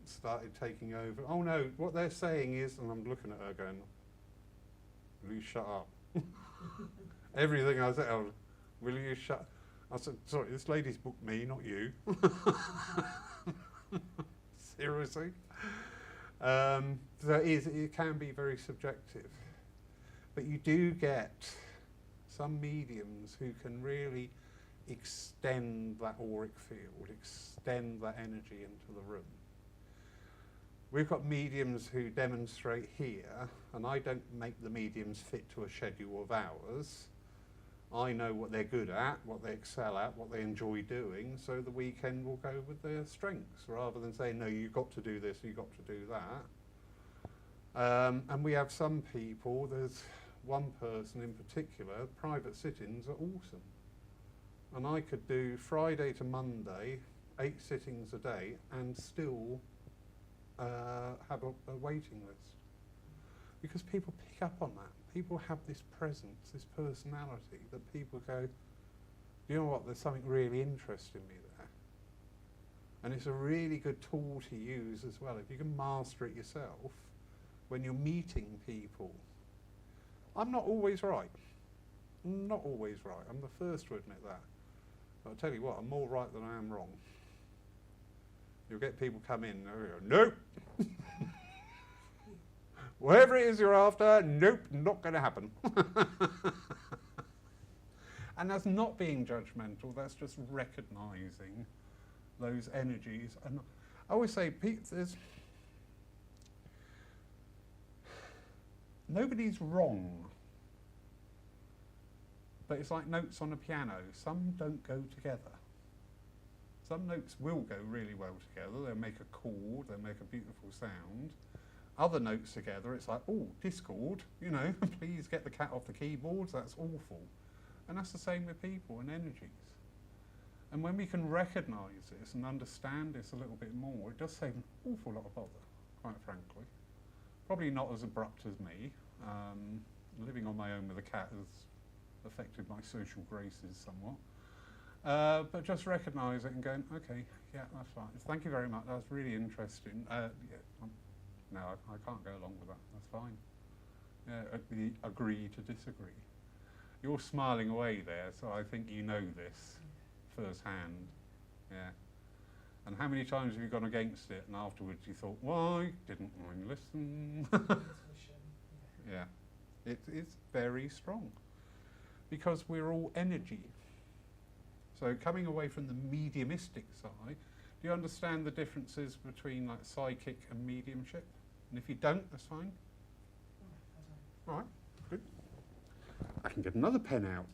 started taking over. Oh no, what they're saying is, and I'm looking at her going, will you shut up? Everything I said, will you shut? I said, sorry, this lady's booked me, not you. Seriously? So it can be very subjective. But you do get some mediums who can really extend that auric field, extend that energy into the room. We've got mediums who demonstrate here, and I don't make the mediums fit to a schedule of hours. I know what they're good at, what they excel at, what they enjoy doing, so the weekend will go with their strengths, rather than saying, no, you've got to do this, you've got to do that. And we have some people, there's one person in particular, private sittings are awesome. And I could do Friday to Monday, 8 sittings a day, and still have a waiting list. Because people pick up on that. People have this presence, this personality, that people go, you know what, there's something really interesting me there. And it's a really good tool to use as well. If you can master it yourself, when you're meeting people. I'm not always right. Not always right. I'm the first to admit that. But I'll tell you what, I'm more right than I am wrong. You'll get people come in and they'll go, nope. Whatever it is you're after, nope, not going to happen. And that's not being judgmental, that's just recognising those energies. And I always say, nobody's wrong. But it's like notes on a piano. Some don't go together. Some notes will go really well together. They'll make a chord, they'll make a beautiful sound. Other notes together, it's like, oh, discord, you know, please get the cat off the keyboards, that's awful. And that's the same with people and energies. And when we can recognise this and understand this a little bit more, it does save an awful lot of bother, quite frankly. Probably not as abrupt as me. Living on my own with a cat has affected my social graces somewhat. But just recognise it and going, okay, yeah, that's fine. Thank you very much, that's really interesting. No, I can't go along with that, that's fine. Yeah, we agree to disagree. You're smiling away there, so I think you know this firsthand. Yeah. And how many times have you gone against it and afterwards you thought, why didn't I listen? Yeah, it is very strong because we're all energy. So coming away from the mediumistic side, do you understand the differences between like psychic and mediumship? And if you don't, that's fine. All right, good. I can get another pen out.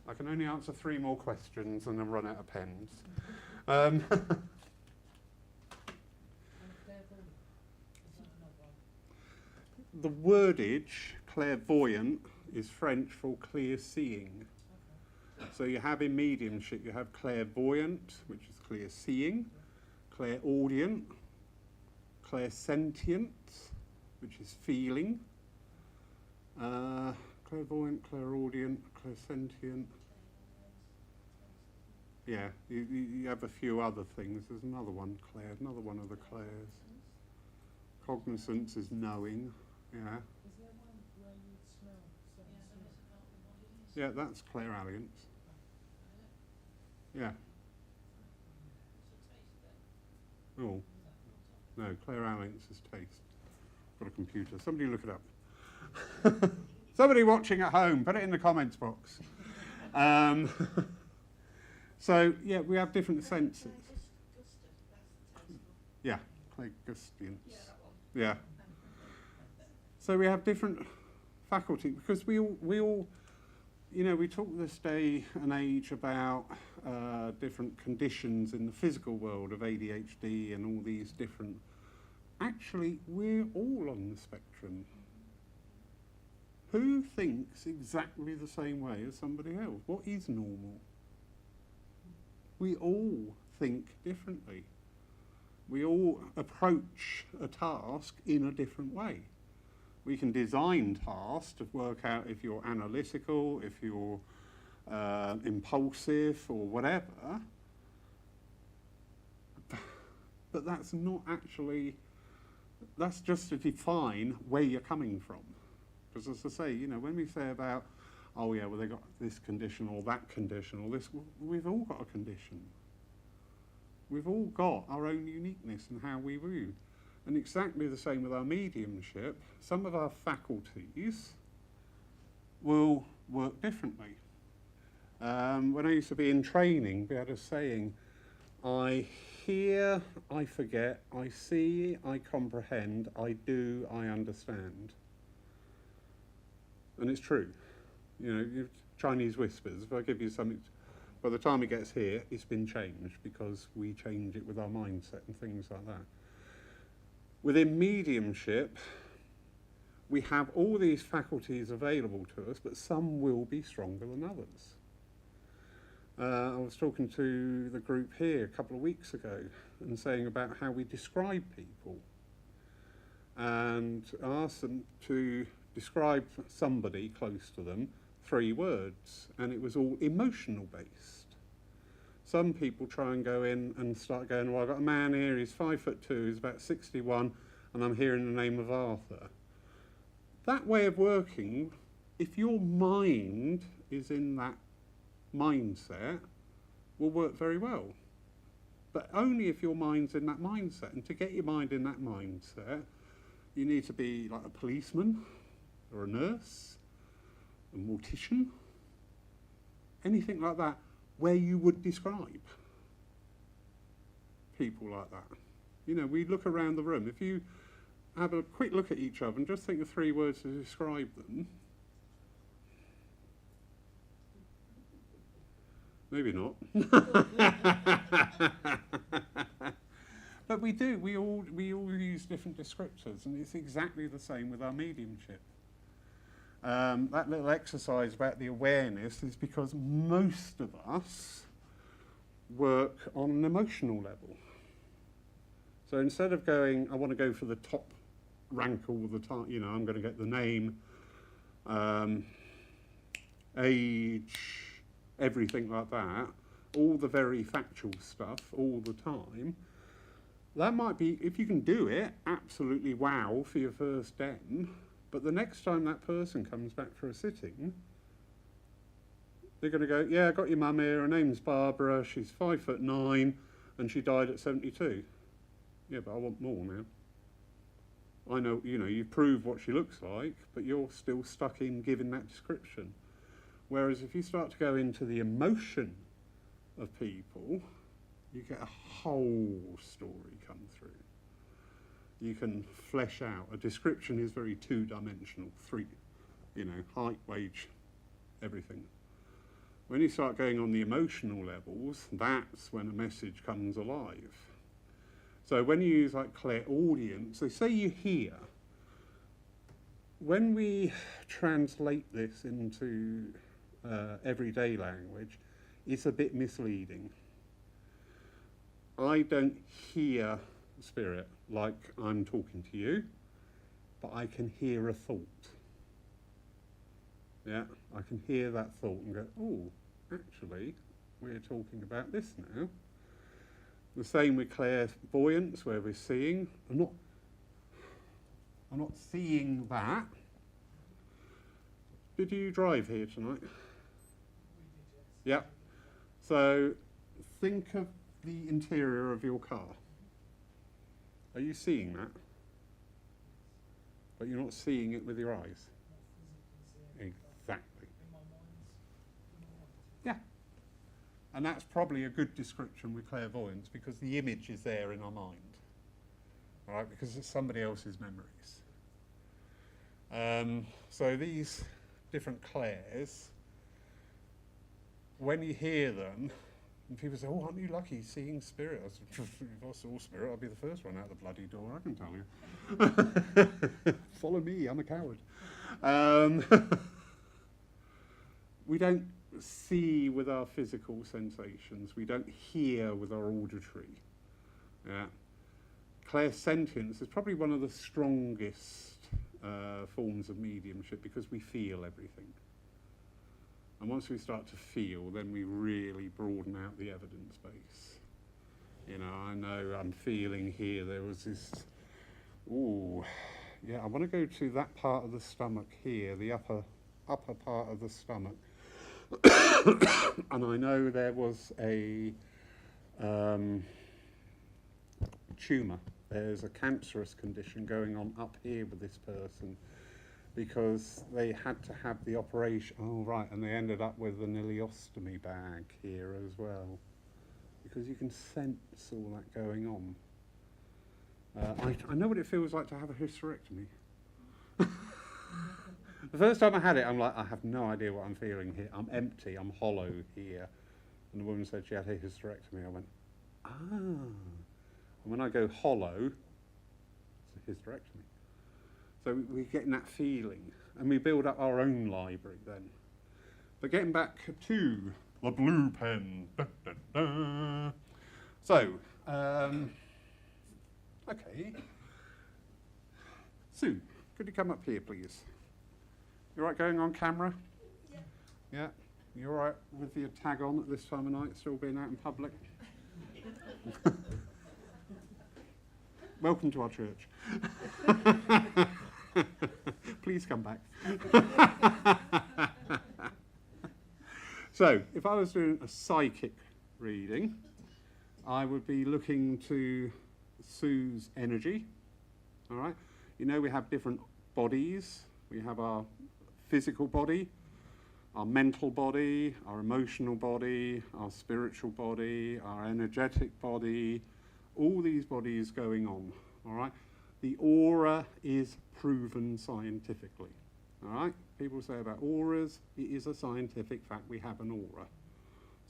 I can only answer 3 more questions and then run out of pens. The wordage, clairvoyant, is French for clear seeing. So you have in mediumship, you have clairvoyant, which is clear seeing, clairaudient, clairsentient, which is feeling, clairvoyant, clairaudient, clairsentient. Yeah, you have a few other things. There's another one, Claire, another one of the Claires. Cognizance is knowing, yeah. Is there one where you smell certain smells? Yeah, that's clairalience. Yeah. Oh, no, clairalience is taste. Got a computer. Somebody look it up. Somebody watching at home, put it in the comments box. So, yeah, we have different senses. Yeah, clairgustience. Yeah. So we have different faculty because we all, you know, we talk this day and age about different conditions in the physical world of ADHD and all these different. Actually, we're all on the spectrum. Who thinks exactly the same way as somebody else? What is normal? We all think differently. We all approach a task in a different way. We can design tasks to work out if you're analytical, if you're impulsive or whatever, but that's not actually, that's just to define where you're coming from. Because as I say, you know, when we say about, oh yeah, well they got this condition or that condition or this, we've all got a condition. We've all got our own uniqueness in how we view. And exactly the same with our mediumship. Some of our faculties will work differently. When I used to be in training, we had a saying, I hear, I forget, I see, I comprehend, I do, I understand. And it's true. You know, Chinese whispers, if I give you something, by the time it gets here, it's been changed because we change it with our mindset and things like that. Within mediumship, we have all these faculties available to us, but some will be stronger than others. I was talking to the group here a couple of weeks ago and saying about how we describe people, and asked them to describe somebody close to them 3 words, and it was all emotional based. Some people try and go in and start going, well, I've got a man here, he's 5'2", he's about 61, and I'm here in the name of Arthur. That way of working, if your mind is in that mindset, will work very well. But only if your mind's in that mindset. And to get your mind in that mindset, you need to be like a policeman or a nurse, a mortician, anything like that, where you would describe people like that. You know, we look around the room. If you have a quick look at each other and just think of 3 words to describe them, maybe not. But we do. We all use different descriptors, and it's exactly the same with our mediumship. That little exercise about the awareness is because most of us work on an emotional level. So instead of going, I want to go for the top rank all the time, you know, I'm going to get the name, age, everything like that, all the very factual stuff all the time, that might be, if you can do it, absolutely wow for your first den, but the next time that person comes back for a sitting, they're going to go, yeah, I got your mum here, her name's Barbara, she's 5'9", and she died at 72. Yeah, but I want more now. I know, you know, you prove what she looks like, but you're still stuck in giving that description. Whereas if you start to go into the emotion of people, you get a whole story come through. You can flesh out. A description is very 2-dimensional, 3, you know, height, wage, everything. When you start going on the emotional levels, that's when a message comes alive. So when you use like clairaudience, they say you hear. When we translate this into everyday language, it's a bit misleading. I don't hear spirit like I'm talking to you, but I can hear a thought. Yeah, I can hear that thought and go, oh, actually, we're talking about this now. The same with clairvoyance, where we're seeing. I'm not seeing that. Did you drive here tonight? We did, yes. Yeah. So think of the interior of your car. Are you seeing that? But you're not seeing it with your eyes. Not physically seeing it, Exactly. but in my mind. Yeah. And that's probably a good description with clairvoyance, because the image is there in our mind. All right, because it's somebody else's memories. So these different clairs, when you hear them, and people say, oh, aren't you lucky seeing spirit? I said, if I saw spirit, I'd be the first one out the bloody door, I can tell you. Follow me, I'm a coward. We don't see with our physical sensations. We don't hear with our auditory. Yeah. Clairsentience is probably one of the strongest forms of mediumship, because we feel everything. And once we start to feel, then we really broaden out the evidence base. You know, I know I'm feeling here, there was this, ooh, yeah, I want to go to that part of the stomach here, the upper part of the stomach. And I know there was a tumour. There's a cancerous condition going on up here with this person, because they had to have the operation. Oh, right, and they ended up with an ileostomy bag here as well, because you can sense all that going on. I know what it feels like to have a hysterectomy. The first time I had it, I'm like, I have no idea what I'm feeling here. I'm empty, I'm hollow here. And the woman said she had a hysterectomy. I went, ah. And when I go hollow, it's a hysterectomy. So we're getting that feeling, and we build up our own library then. But getting back to the blue pen. Da, da, da. So, okay. Sue, could you come up here, please? You all right going on camera? Yeah. Yeah? You all right with your tag on at this time of night, still being out in public? Welcome to our church. Please come back. So, if I was doing a psychic reading, I would be looking to Sue's energy. All right? You know we have different bodies. We have our physical body, our mental body, our emotional body, our spiritual body, our energetic body, all these bodies going on, all right? The aura is proven scientifically, all right? People say about auras, it is a scientific fact we have an aura.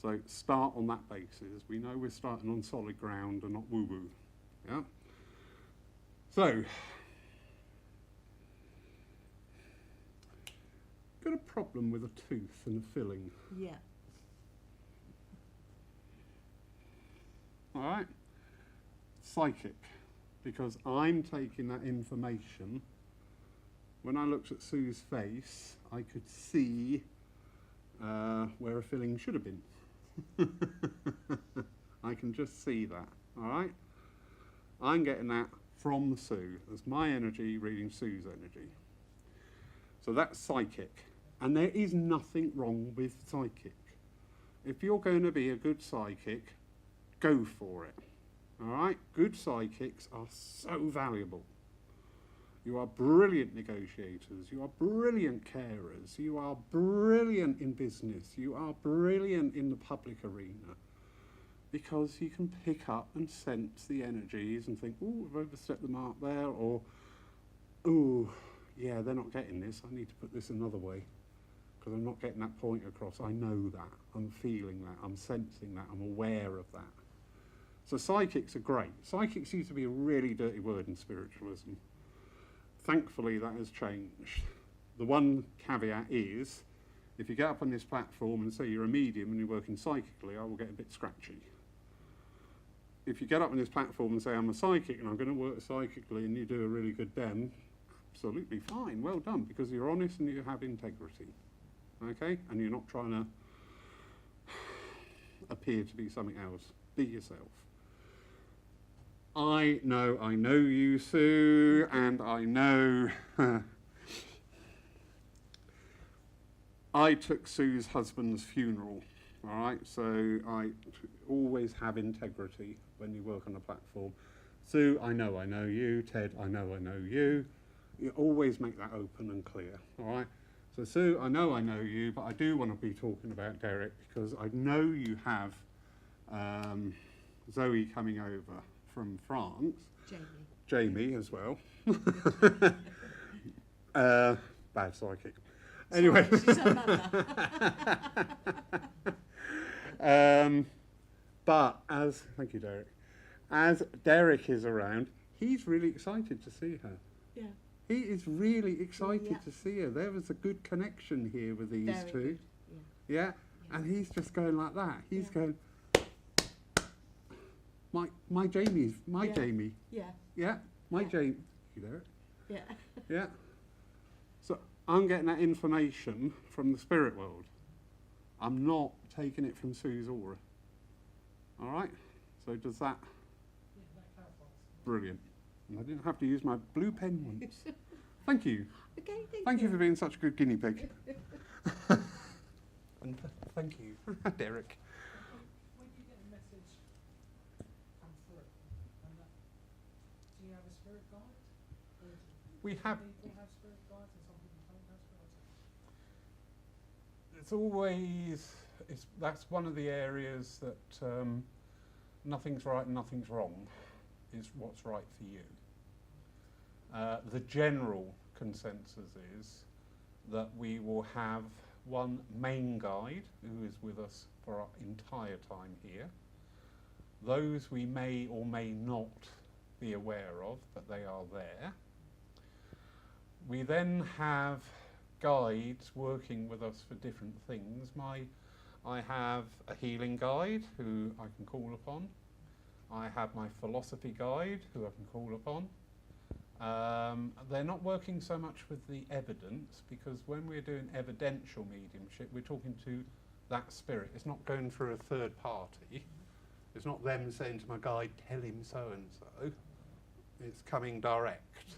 So start on that basis. We know we're starting on solid ground and not woo-woo, yeah? So, got a problem with a tooth and a filling. Yeah. All right? Psychic, because I'm taking that information. When I looked at Sue's face, I could see where a filling should have been. I can just see that, all right? I'm getting that from Sue. That's my energy reading Sue's energy. So that's psychic. And there is nothing wrong with psychic. If you're going to be a good psychic, go for it. All right? Good psychics are so valuable. You are brilliant negotiators. You are brilliant carers. You are brilliant in business. You are brilliant in the public arena. Because you can pick up and sense the energies and think, oh, I've overstepped the mark there, or, oh, yeah, they're not getting this. I need to put this another way because I'm not getting that point across. I know that. I'm feeling that. I'm sensing that. I'm aware of that. So psychics are great. Psychics used to be a really dirty word in spiritualism. Thankfully, that has changed. The one caveat is, if you get up on this platform and say you're a medium and you're working psychically, I will get a bit scratchy. If you get up on this platform and say I'm a psychic and I'm going to work psychically and you do a really good den, absolutely fine, well done, because you're honest and you have integrity, okay? And you're not trying to appear to be something else. Be yourself. I know you, Sue, and I know I took Sue's husband's funeral, all right? So I always have integrity when you work on a platform. Sue, I know you. Ted, I know you. You always make that open and clear, all right? So Sue, I know you, but I do want to be talking about Derek because I know you have Zoe coming over from France. Jamie as well. Bad psychic. Anyway. Sorry, she's another. But thank you, Derek. As Derek is around, he's really excited to see her. Yeah. He is really excited Yeah. to see her. There was a good connection here with these Very two. good. Yeah. Yeah? And he's just going like that. He's Yeah. going, my Jamie. Yeah. Yeah? My Yeah. Jamie. You Derek? Yeah. Yeah? So I'm getting that information from the spirit world. I'm not taking it from Sue's aura. All right? So does that... Yeah, that clarifies. Brilliant. And I didn't have to use my blue pen once. Thank you. Okay, Thank you for being such a good guinea pig. And thank you, Derek. When you get a message come through, and that, do you have a spirit guide? Or We some have... people have spirit guides and some people don't have spirit guides? It's always... that's one of the areas that nothing's right and nothing's wrong is what's right for you. The general consensus is that we will have one main guide who is with us for our entire time here. Those we may or may not be aware of, but they are there. We then have guides working with us for different things. I have a healing guide who I can call upon. I have my philosophy guide who I can call upon. They're not working so much with the evidence, because when we're doing evidential mediumship, we're talking to that spirit. It's not going through a third party. It's not them saying to my guide, tell him so-and-so. It's coming direct.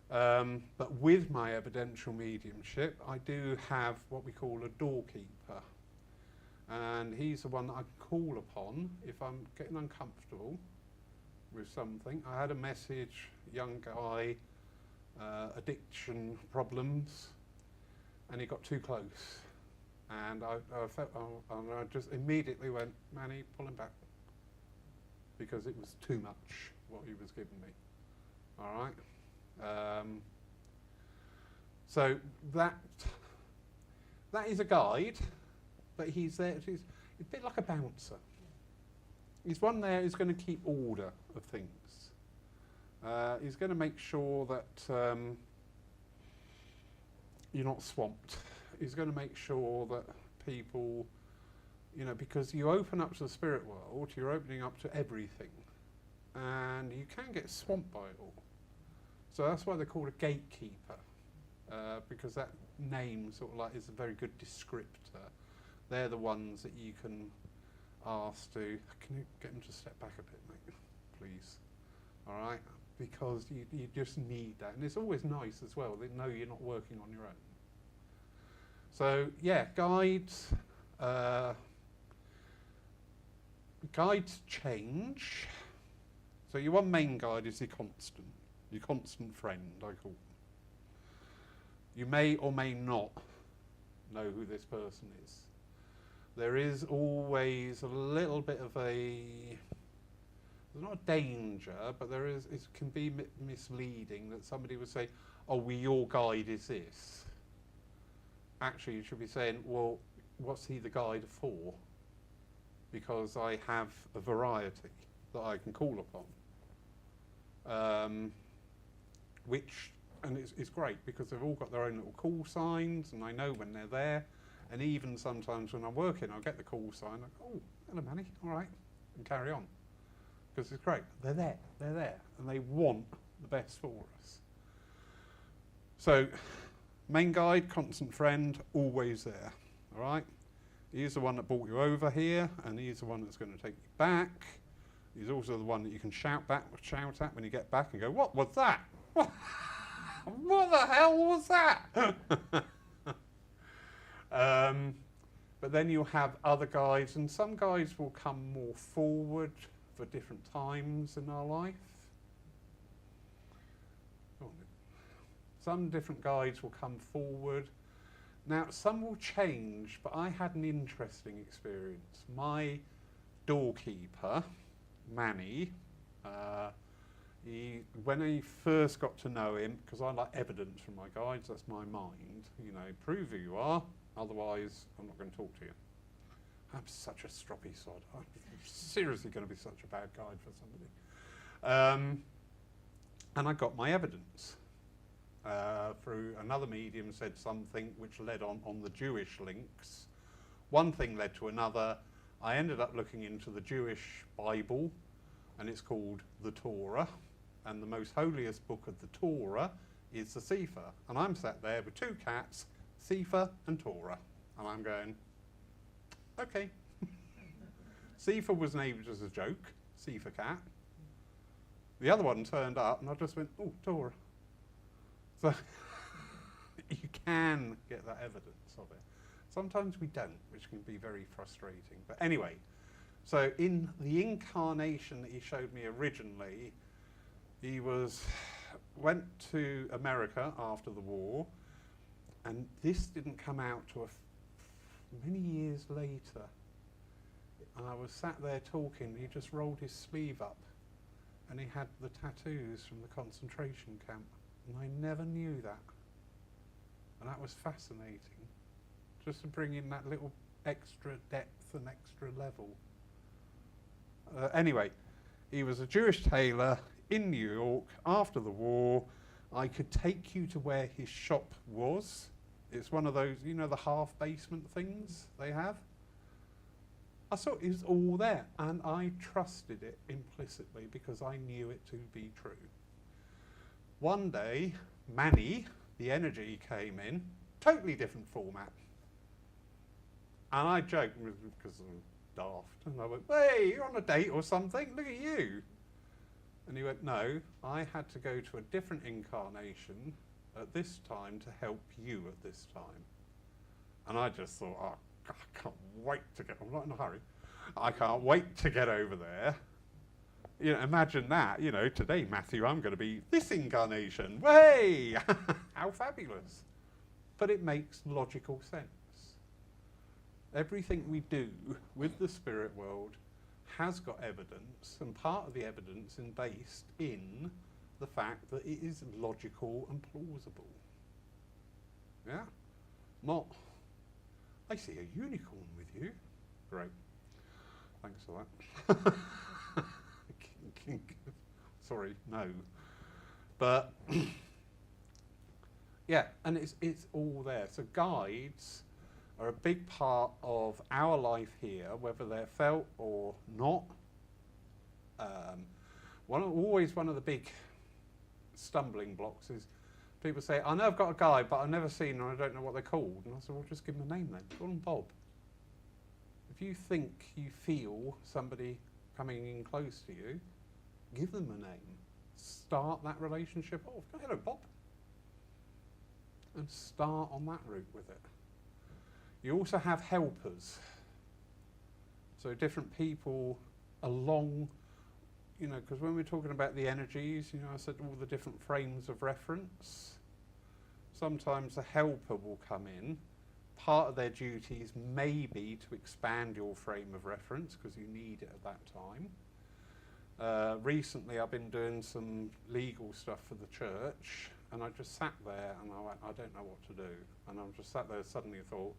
But with my evidential mediumship, I do have what we call a doorkeeper. And he's the one that I can call upon if I'm getting uncomfortable with something. I had a message, young guy, addiction problems, and he got too close. And I felt, and I just immediately went, Manny, pull him back. Because it was too much what he was giving me. All right? So that is a guide, but he's there. He's a bit like a bouncer. He's one there who's going to keep order of things. He's going to make sure that you're not swamped. He's going to make sure that people, you know, because you open up to the spirit world, you're opening up to everything. And you can get swamped by it all. So that's why they're called a gatekeeper, because that name sort of like is a very good descriptor. They're the ones that you can ask to, can you get them to step back a bit, mate, please? All right? Because you just need that. And it's always nice as well, they know you're not working on your own. So, yeah, guides. Guides change. So your one main guide is your constant friend, I call them. You may or may not know who this person is. There is always a little bit of there's not a danger, but there is, it can be misleading that somebody would say, oh, well, your guide is this. Actually, you should be saying, well, what's he the guide for? Because I have a variety that I can call upon. And it's great because they've all got their own little call signs, and I know when they're there. And even sometimes when I'm working, I'll get the call sign, I go, oh, hello, Manny, all right, and carry on. Because it's great. They're there, and they want the best for us. So, main guide, constant friend, always there, all right? He's the one that brought you over here, and he's the one that's going to take you back. He's also the one that you can shout at when you get back and go, what was that? What the hell was that? But then you'll have other guides, and some guides will come more forward for different times in our life. Some different guides will come forward. Now, some will change, but I had an interesting experience. My doorkeeper, Manny, when I first got to know him, because I like evidence from my guides, that's my mind, you know, prove who you are, otherwise I'm not going to talk to you. I'm such a stroppy sod. I'm seriously going to be such a bad guide for somebody. And I got my evidence. Through another medium said something which led on the Jewish links. One thing led to another. I ended up looking into the Jewish Bible, and it's called the Torah, and the most holiest book of the Torah is the Sefer. And I'm sat there with two cats, Sefer and Torah, and I'm going, okay. Sefer was named as a joke, Sefer cat. The other one turned up, and I just went, oh, Torah. So you can get that evidence of it. Sometimes we don't, which can be very frustrating. But anyway, so in the incarnation that he showed me originally, he went to America after the war, and this didn't come out to many years later. And I was sat there talking, he just rolled his sleeve up, and he had the tattoos from the concentration camp. And I never knew that. And that was fascinating. Just to bring in that little extra depth and extra level. Anyway, he was a Jewish tailor in New York after the war. I could take you to where his shop was. It's one of those, you know, the half basement things they have. I saw it was all there, and I trusted it implicitly because I knew it to be true. One day, Manny, the energy, came in, totally different format. And I joked because I'm daft, and I went, "Hey, you're on a date or something? Look at you." And he went, "No, I had to go to a different incarnation at this time to help you at this time." And I just thought, oh, God, I can't wait to get, I'm not in a hurry, I can't wait to get over there. You know, imagine that, you know, today, Matthew, I'm going to be this incarnation. Way! How fabulous. But it makes logical sense. Everything we do with the spirit world has got evidence, and part of the evidence is based in the fact that it is logical and plausible. Yeah? Not, I see a unicorn with you. Great. Thanks for that. Sorry, no. But, yeah, and it's all there. So guides are a big part of our life here, whether they're felt or not. Always one of the big stumbling blocks is people say, "I know I've got a guide, but I've never seen them and I don't know what they're called." And I said, "Well, just give them a name then. Call them Bob." If you think you feel somebody coming in close to you, give them a name. Start that relationship off. Go, "Hello, Bob." And start on that route with it. You also have helpers. So different people along, you know, because when we're talking about the energies, you know, I said all the different frames of reference. Sometimes a helper will come in. Part of their duties may be to expand your frame of reference because you need it at that time. Recently I've been doing some legal stuff for the church, and I just sat there and I went, I don't know what to do. And I just sat there, suddenly thought,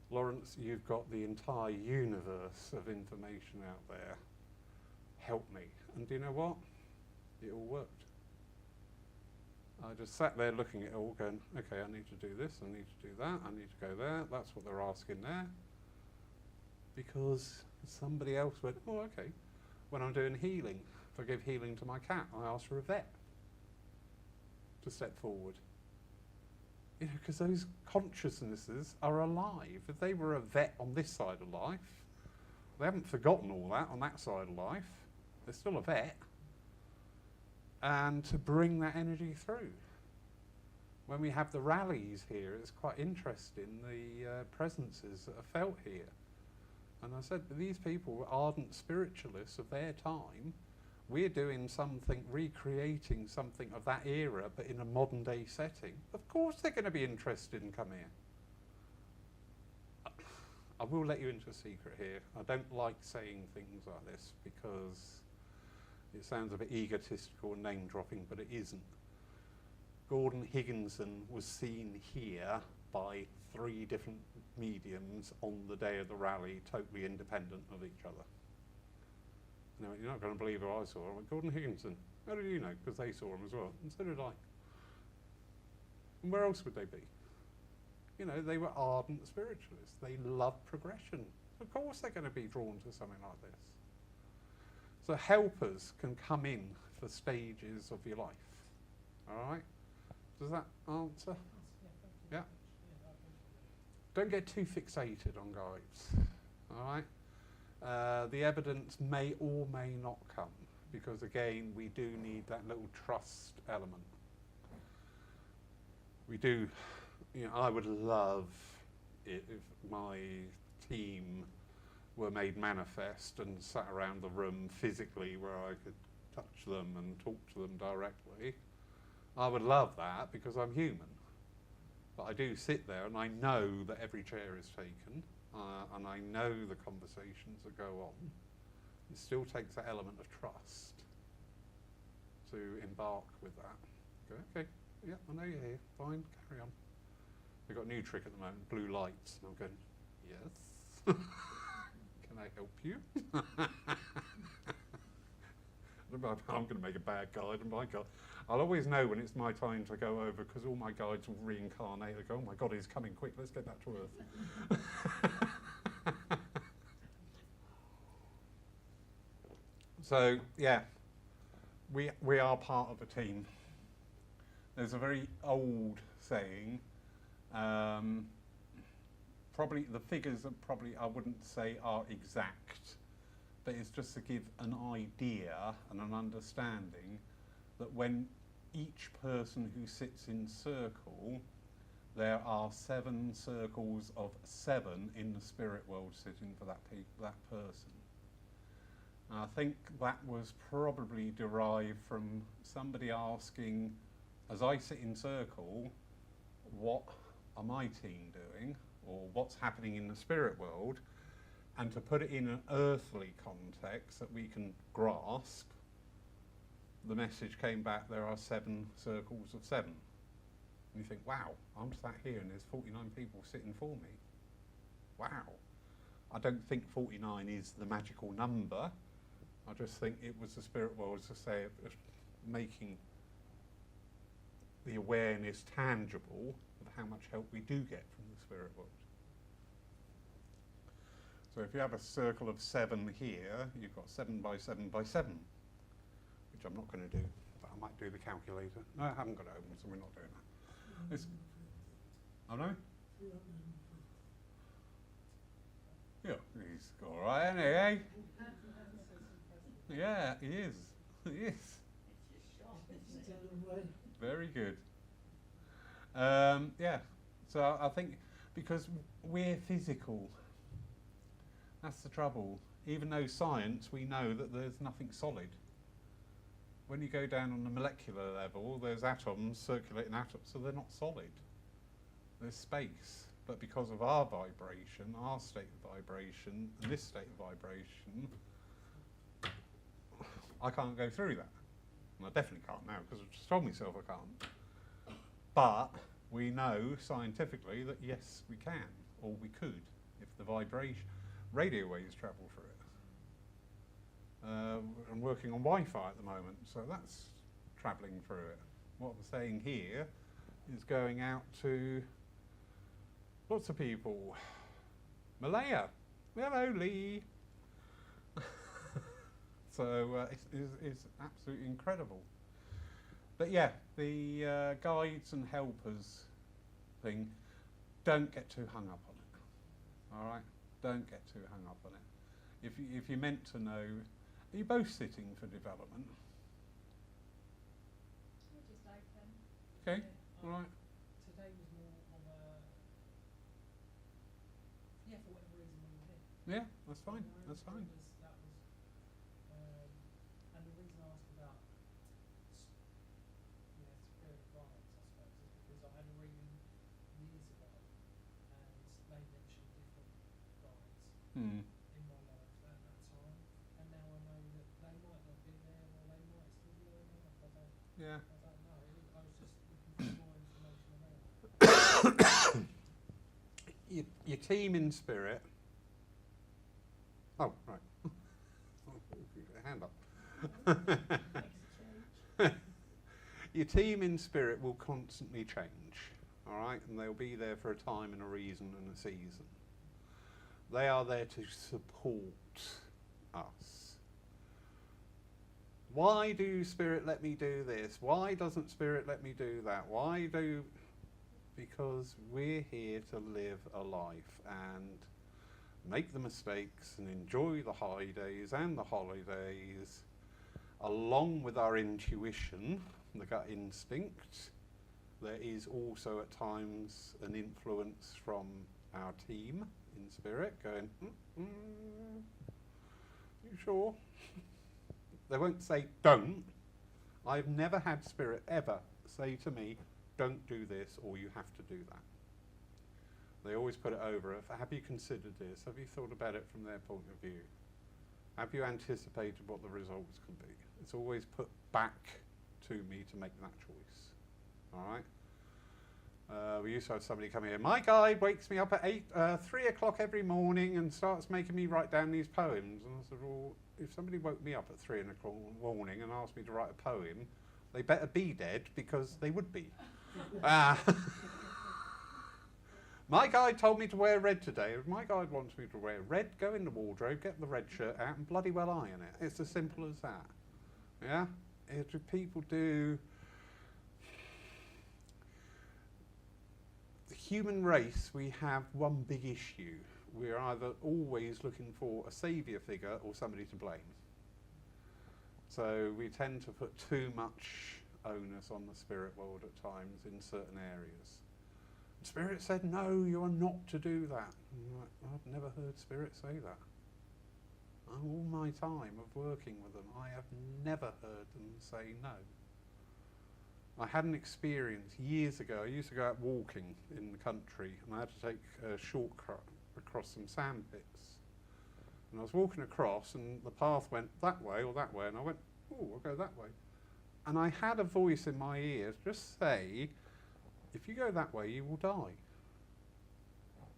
Lawrence, you've got the entire universe of information out there. Help me. And do you know what? It all worked. I just sat there looking at it all going, okay, I need to do this, I need to do that, I need to go there. That's what they're asking there. Because somebody else went, oh, okay. When I'm doing healing, if I give healing to my cat, I ask for a vet to step forward. You know, because those consciousnesses are alive. If they were a vet on this side of life, they haven't forgotten all that on that side of life. They're still a vet. And to bring that energy through. When we have the rallies here, it's quite interesting, the presences that are felt here. And I said, these people were ardent spiritualists of their time. We're doing something, recreating something of that era, but in a modern day setting. Of course they're going to be interested in coming here. I will let you into a secret here. I don't like saying things like this because it sounds a bit egotistical and name dropping, but it isn't. Gordon Higginson was seen here by 3 different mediums on the day of the rally, totally independent of each other. And you're not going to believe who I saw. I went, Gordon Higginson. How did you know? Because they saw him as well. And so did I. And where else would they be? You know, they were ardent spiritualists. They loved progression. Of course they're going to be drawn to something like this. So helpers can come in for stages of your life. All right? Does that answer? Yeah. Don't get too fixated on guides. All right? The evidence may or may not come, because again, we do need that little trust element. We do, you know, I would love it if my team were made manifest and sat around the room physically where I could touch them and talk to them directly. I would love that because I'm human. But I do sit there and I know that every chair is taken. And I know the conversations that go on. It still takes that element of trust to embark with that. Go, okay, yeah, I know you're here, fine, carry on. We've got a new trick at the moment, blue lights. And I'm going, yes, can I help you? I'm going to make a bad guide, and my God, I'll always know when it's my time to go over because all my guides will reincarnate. They go, oh my God, he's coming quick, let's get back to Earth. So, yeah, we are part of a team. There's a very old saying, probably the figures are probably, I wouldn't say are exact, but it's just to give an idea and an understanding that when each person who sits in circle, there are 7 circles of 7 in the spirit world sitting for that person. And I think that was probably derived from somebody asking, as I sit in circle, what are my team doing, or what's happening in the spirit world, and to put it in an earthly context that we can grasp, the message came back, there are 7 circles of 7. And you think, wow, I'm sat here and there's 49 people sitting for me. Wow. I don't think 49 is the magical number. I just think it was the spirit world, to say, making the awareness tangible of how much help we do get from the spirit world. So if you have a circle of 7 here, you've got 7 by 7 by 7, which I'm not going to do, but I might do the calculator. No, I haven't got it open, so we're not doing that. It's, oh no? Yeah, he's all right, isn't he, eh? Yeah, he is. He is. Very good. Yeah, so I think because we're physical, that's the trouble. Even though science, we know that there's nothing solid. When you go down on the molecular level, there's atoms, circulating atoms, so they're not solid. There's space. But because of our vibration, our state of vibration, and this state of vibration, I can't go through that. And I definitely can't now, because I've just told myself I can't. But we know scientifically that yes, we can, or we could, if the radio waves travel through it. I'm working on Wi-Fi at the moment, so that's travelling through it. What I'm saying here is going out to lots of people. Malaya, hello Lee. So it's absolutely incredible. But yeah, the guides and helpers thing, don't get too hung up on it. All right, don't get too hung up on it. If you're meant to know, are you both sitting for development? We're just open. Okay, Yeah, all right. Today was more of a, yeah, for whatever reason we were here. Yeah, that's fine. That's fine. That was, and the reason I asked about, spirit guides, I suppose, is because I had a reading years ago, and they mentioned different guides Hmm. in my life at that time, and now I know that they might not be there, or they might still be there in my life. Yeah. I don't know. I was just looking for more information about it. Your team in spirit. Oh, right. Hand up. Your team in spirit will constantly change, all right? And they'll be there for a time and a reason and a season. They are there to support us. Why do spirit let me do this? Why doesn't spirit let me do that? Because we're here to live a life and make the mistakes and enjoy the high days and the holidays, along with our intuition, the gut instinct. There is also at times an influence from our team in spirit going, you sure? They won't say don't. I've never had spirit ever say to me, don't do this or you have to do that. They always put it over. Have you considered this? Have you thought about it from their point of view? Have you anticipated what the results can be? It's always put back to me to make that choice. All right? We used to have somebody come here. My guide wakes me up at 3 o'clock every morning and starts making me write down these poems. And I said, well, if somebody woke me up at 3 o'clock in the morning and asked me to write a poem, they better be dead, because they would be. My guide told me to wear red today. If my guide wants me to wear red, go in the wardrobe, get the red shirt out and bloody well iron it. It's as simple as that. Yeah? If people do... The human race, we have one big issue. We're either always looking for a saviour figure or somebody to blame. So we tend to put too much onus on the spirit world at times in certain areas. Spirit said, no, you are not to do that. I'm like, I've never heard Spirit say that. All my time of working with them, I have never heard them say no. I had an experience years ago. I used to go out walking in the country, and I had to take a shortcut across some sand pits. And I was walking across, and the path went that way or that way, and I went, oh, I'll go that way. And I had a voice in my ears just say, if you go that way, you will die.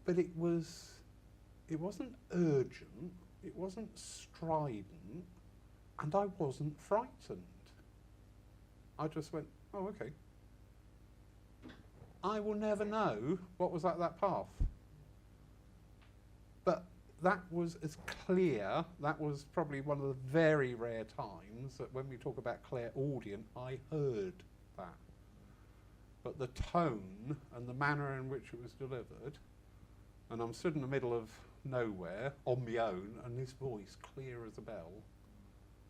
But it wasn't urgent, it wasn't strident, and I wasn't frightened. I just went, oh, okay. I will never know what was at that path. But that was as clear, that was probably one of the very rare times that when we talk about clairaudient, I heard that. But the tone and the manner in which it was delivered, and I'm stood in the middle of nowhere on my own, and this voice, clear as a bell,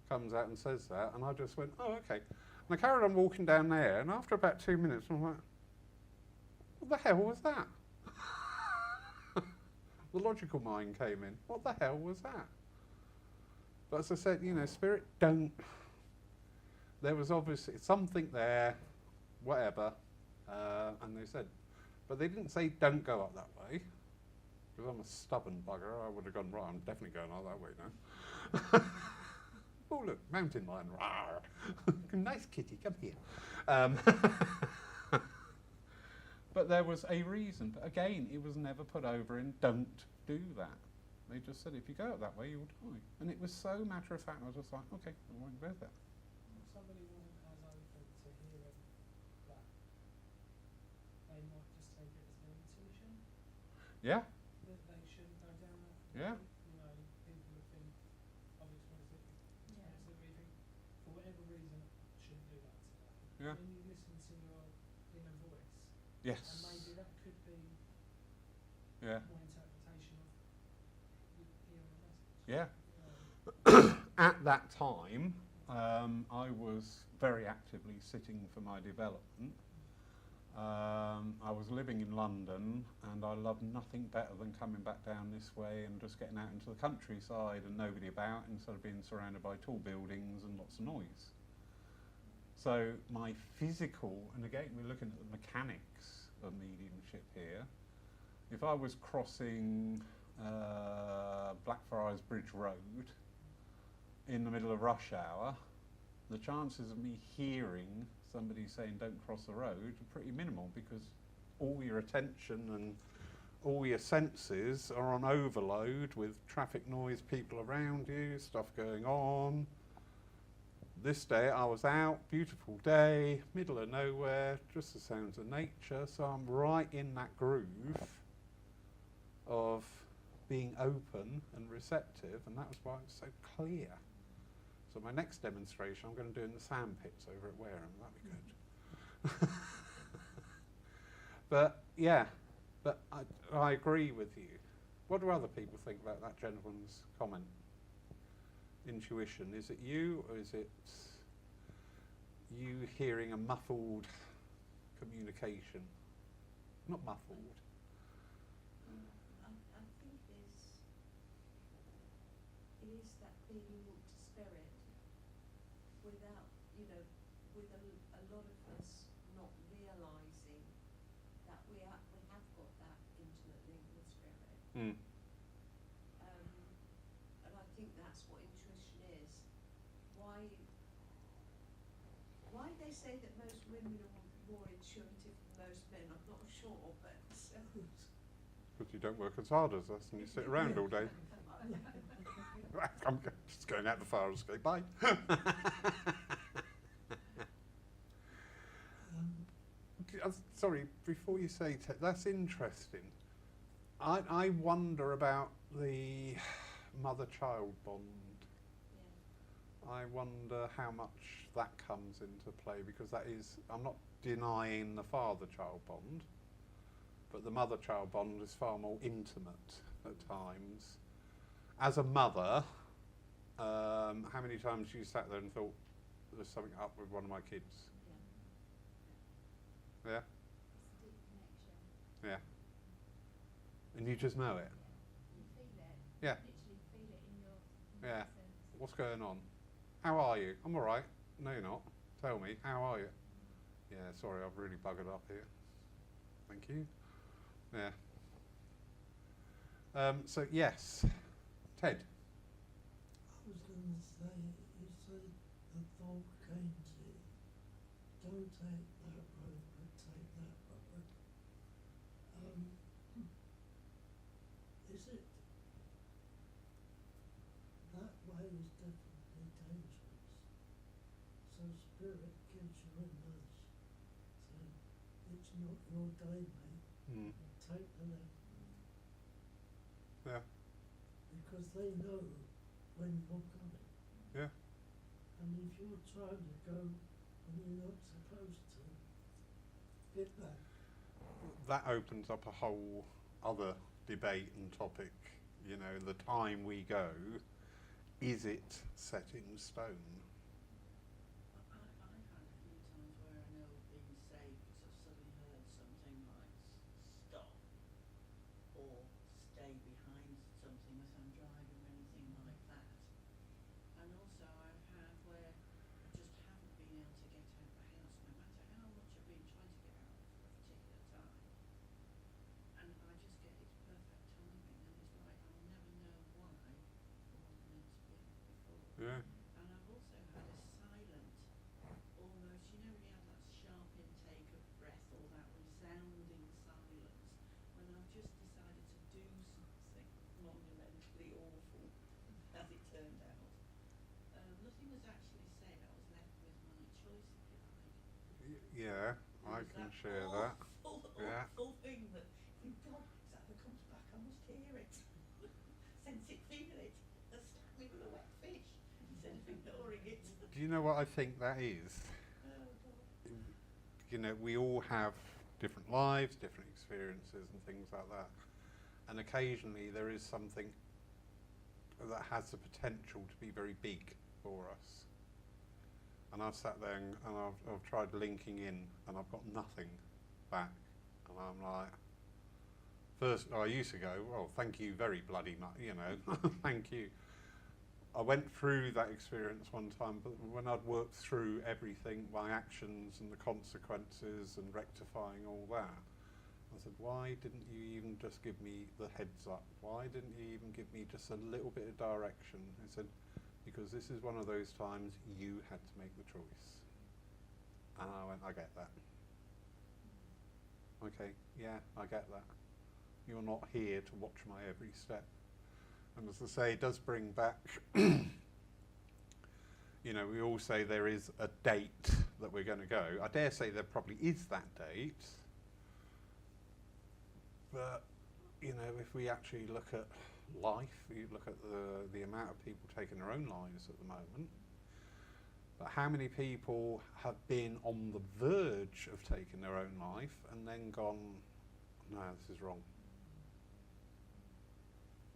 comes out and says that, and I just went, oh, okay. And I carried on walking down there, and after about 2 minutes, I'm like, what the hell was that? The logical mind came in. What the hell was that? But as I said, you know, Spirit don't... There was obviously something there, whatever, and they said, but they didn't say don't go up that way, because I'm a stubborn bugger. I would have gone, right, I'm definitely going up that way now. Oh, look, mountain lion. Nice kitty, come here. But there was a reason. But again, it was never put over in don't do that. They just said, if you go up that way, you'll die. And it was so matter of fact, I was just like, okay, I won't go there. Somebody wasn't as open to hearing that. They might just take it as their intuition. Yeah, That they shouldn't go down that. yeah. You know, people would think, I've experienced it, think, for whatever reason, shouldn't do that today. Yeah. When you listen to your inner voice, Yes. and maybe that could be Yeah. my interpretation of you hearing a message. Yeah. You know, At that time, I was very actively sitting for my development. I was living in London, and I loved nothing better than coming back down this way and just getting out into the countryside and nobody about, instead of being surrounded by tall buildings and lots of noise. So my physical, and again we're looking at the mechanics of mediumship here, if I was crossing Blackfriars Bridge Road in the middle of rush hour, the chances of me hearing somebody saying don't cross the road are pretty minimal, because all your attention and all your senses are on overload with traffic noise, people around you, stuff going on. This day I was out, beautiful day, middle of nowhere, just the sounds of nature, so I'm right in that groove of being open and receptive, and that was why it was so clear. So my next demonstration I'm going to do in the sand pits over at Wareham. That'd be good. But yeah, but I agree with you. What do other people think about that gentleman's comment? Intuition, is it you, or is it you hearing a muffled communication? Not muffled. I think it is that being to spirit without, you know, with a lot of us not realising that we have got that intimate link with spirit. Mm. And I think that's what intuition is. Why they say that most women more intuitive than most men, I'm not sure, but Because you don't work as hard as us and you sit around all day. I'm just going out the fire escape. Bye. Sorry, before you say that's interesting. I wonder about the mother-child bond. yeah. I wonder how much that comes into play, because that is, I'm not denying the father-child bond, but the mother-child bond is far more intimate at times. As a mother, how many times you sat there and thought, there's something up with one of my kids? Yeah. Yeah? It's a deep connection. Yeah. And you just know it? You feel it. Yeah. Literally feel it in your Yeah. essence. What's going on? How are you? I'm all right. No, you're not. Tell me, how are you? Yeah, sorry, I've really buggered up here. Thank you. Yeah. So, yes. Ted? I was going to say, you said the thought came to you, don't take that road, but take that road. Is it, that way is definitely dangerous. So spirit gives you a nudge, saying, it's not your day, mate, Mm. take the left road. Yeah. Because they know when you're coming. Yeah. And if you're trying to go when you're not supposed to, get back. That opens up a whole other debate and topic. You know, the time we go, is it set in stone? I've had a few times where I know I've been saved because I've suddenly heard something like stop or stay behind something as I'm driving or anything like that. And also I've had where I just haven't been able to get out of the house no matter how much I've been trying to get out for a particular time. And I just get it's perfect timing and it's like I'll never know why I wasn't meant to be before. Yeah. And I've also had a silent, almost, you know when you have that sharp intake of breath or that resounding silence, when I've just decided to do something monumentally awful, as it turned out. Nothing was actually said, I was left with my choice, if you like. Yeah, There I was can that share that. awful, Yeah. awful thing that, thank God, if that ever comes back, I must hear it. Sense it, feel it, and stab me with a wet fish, instead of ignoring it. Do you know what I think that is? Oh, God. You know, we all have different lives, different experiences and things like that. And occasionally there is something that has the potential to be very big for us. And I've sat there and I've tried linking in and I've got nothing back. And I'm like, first, I used to go, well, thank you very bloody much, you know, thank you. I went through that experience one time, but when I'd worked through everything, my actions and the consequences and rectifying all that, I said, why didn't you even just give me the heads up? Why didn't you even give me just a little bit of direction? I said, because this is one of those times you had to make the choice. And I went, I get that. Okay, yeah, I get that. You're not here to watch my every step. And as I say, it does bring back, you know, we all say there is a date that we're going to go. I dare say there probably is that date. But, you know, if we actually look at life, you look at the amount of people taking their own lives at the moment, but how many people have been on the verge of taking their own life and then gone, no, this is wrong.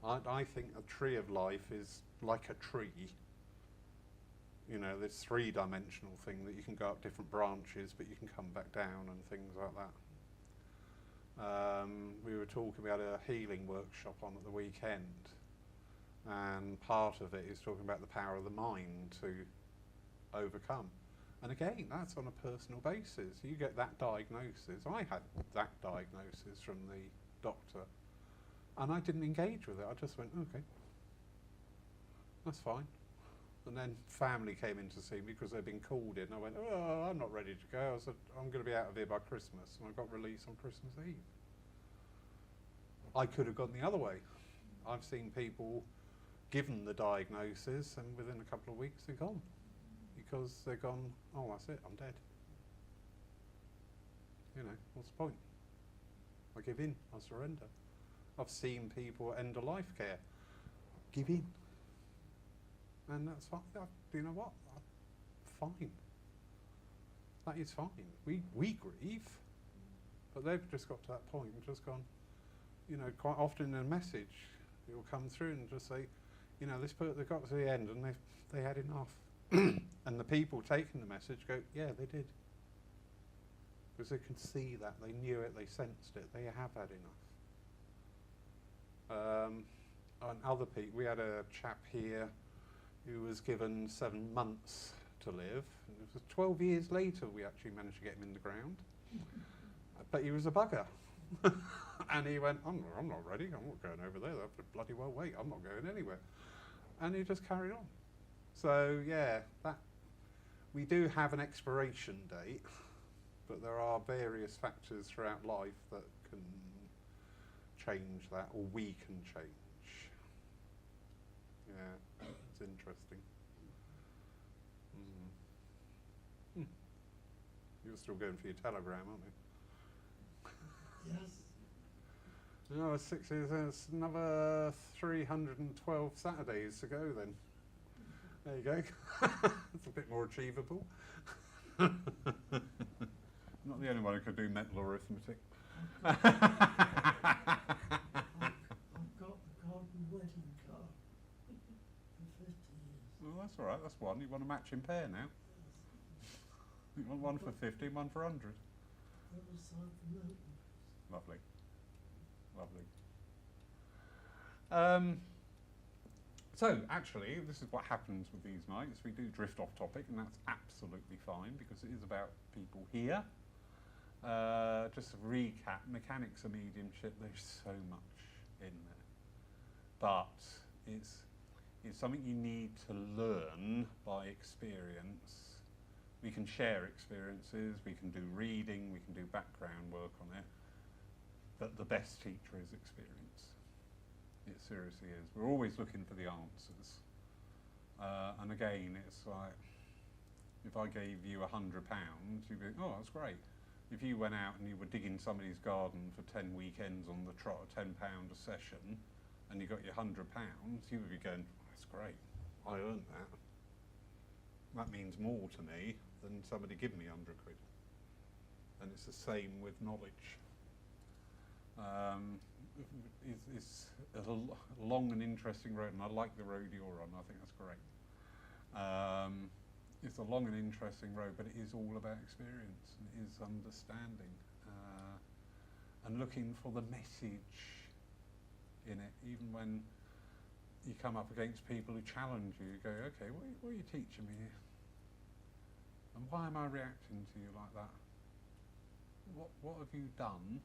I think a tree of life is like a tree. You know, this three-dimensional thing that you can go up different branches, but you can come back down and things like that. We were talking about a healing workshop on at the weekend, and part of it is talking about the power of the mind to overcome. And again, that's on a personal basis. You get that diagnosis. I had that diagnosis from the doctor. And I didn't engage with it. I just went, okay, that's fine. And then family came in to see me because they'd been called in. I went, oh, I'm not ready ready to go. I said, I'm going to be out of here by Christmas, and I got released on Christmas Eve. I could have gone the other way. I've seen people given the diagnosis, and within a couple of weeks they're gone. Because they're gone, oh, that's it, I'm dead. You know, what's the point? I give in, I surrender. I've seen people end of life care. Give in. And that's fine. You know what? Fine. That is fine. We grieve, but they've just got to that point and just gone, you know, quite often in a message, it will come through and just say, you know, they got to the end and they had enough. And the people taking the message go, yeah, they did. Because they can see that, they knew it, they sensed it, they have had enough. And other people, we had a chap here who was given 7 months to live, and it was 12 years later we actually managed to get him in the ground. But he was a bugger. And he went, I'm not ready, I'm not going over there, they'll have to bloody well wait, I'm not going anywhere. And he just carried on. So yeah, that we do have an expiration date, but there are various factors throughout life that can change that, or we can change. Yeah, it's interesting. You're still going for your telegram, aren't you? Yes. No, 6 years, there's another 312 Saturdays to go then. There you go. It's a bit more achievable. Not the only one who could do mental arithmetic. I've got the golden wedding card for 50 years. Well, that's all right, that's one. You want a matching pair now? You want one for 50 and one for 100? Other side the mountain. Lovely. Lovely. So, actually, this is what happens with these nights. We do drift off topic, and that's absolutely fine, because it is about people here. Just to recap, Mechanics of Mediumship, there's so much in there. But it's something you need to learn by experience. We can share experiences, we can do reading, we can do background work on it, but the best teacher is experience. It seriously is. We're always looking for the answers. And again, it's like, if I gave you £100, you'd be, oh, that's great. If you went out and you were digging somebody's garden for 10 weekends on the trot at £10 a session, and you got your £100, you would be going, oh, that's great, I earned that. That means more to me than somebody giving me £100. And it's the same with knowledge. It's a long and interesting road, and I like the road you're on. I think that's great. It's a long and interesting road, but it is all about experience, and it is understanding and looking for the message in it. Even when you come up against people who challenge you, you go, okay, what are you teaching me here? And why am I reacting to you like that? What have you done?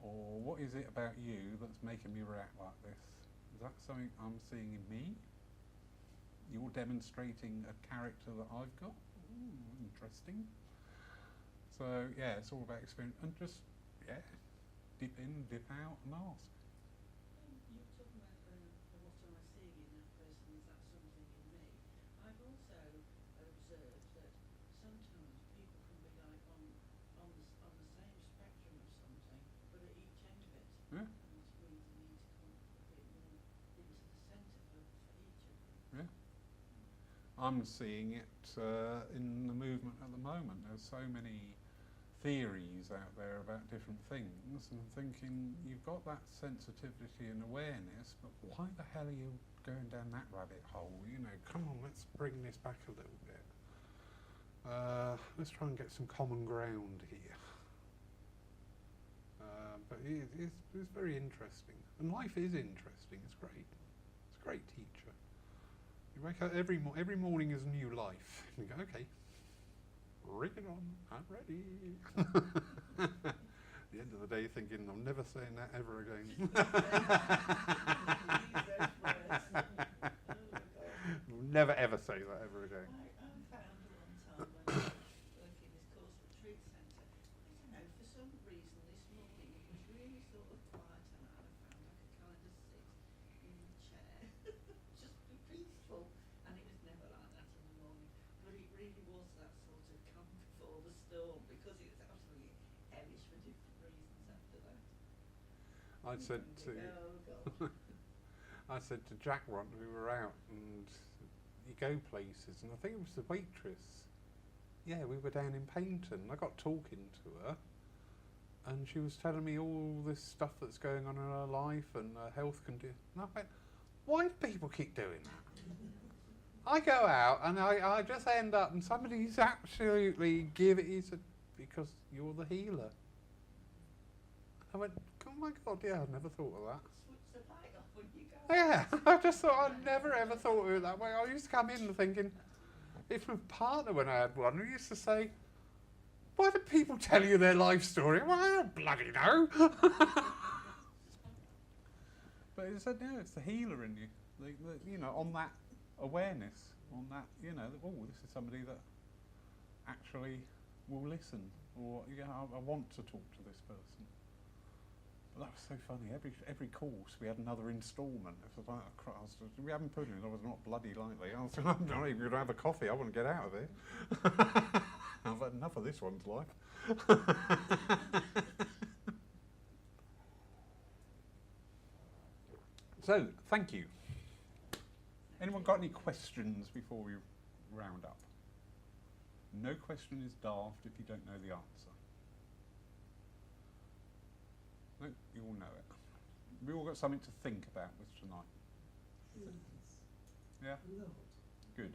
Or what is it about you that's making me react like this? Is that something I'm seeing in me? You're demonstrating a character that I've got? Ooh, interesting. So yeah, it's all about experience, and just, yeah, dip in, dip out and ask. You're talking about what am I seeing in that person, is that something in me? I've also observed that sometimes people can be like on the same spectrum of something, but at each end of it. Yeah. And we need to come a bit more into the centre for each of them. Yeah. I'm seeing it in the movement at the moment. There's so many theories out there about different things, and thinking you've got that sensitivity and awareness, but why the hell are you going down that rabbit hole? You know, come on, let's bring this back a little bit. Let's try and get some common ground here. But it's very interesting, and life is interesting. It's great. It's a great teacher. You wake up every morning is a new life. You go, okay, bring it on, I'm ready. At the end of the day, thinking, I'm never saying that ever again. Never ever say that ever again. I found one time when I was working sort of quieter now. I found I could kind of just sit in the chair, just be peaceful, and it was never like that in the morning. But it really was that sort of calm before the storm, because it was absolutely hellish for different reasons after that. I said to Oh God. I said to Jack once, we were out and you go places, and I think it was the waitress. Yeah, we were down in Paynton. I got talking to her, and she was telling me all this stuff that's going on in her life and her health condition. And I went, why do people keep doing that? I go out and I just end up, and somebody's absolutely he said, because you're the healer. I went, oh my God, yeah, I never thought of that. Switch the light off when you go. Yeah, I just thought, I'd never ever thought of it that way. I used to come in thinking, if my partner, when I had one, we used to say, why do people tell you their life story? Well, I don't bloody know. But it said, no, it's the healer in you. You know, on that awareness, on that, you know, oh, this is somebody that actually will listen, or, you know, I want to talk to this person. That was so funny. Every course we had another instalment. It was like, we haven't put in. I was not bloody likely. I was like, I'm not even going to have a coffee. I want to get out of here. I've had enough of this one's life. So, thank you. Anyone got any questions before we round up? No question is daft if you don't know the answer. No, you all know it. We all got something to think about with tonight. Yes. Yeah? A lot. Good.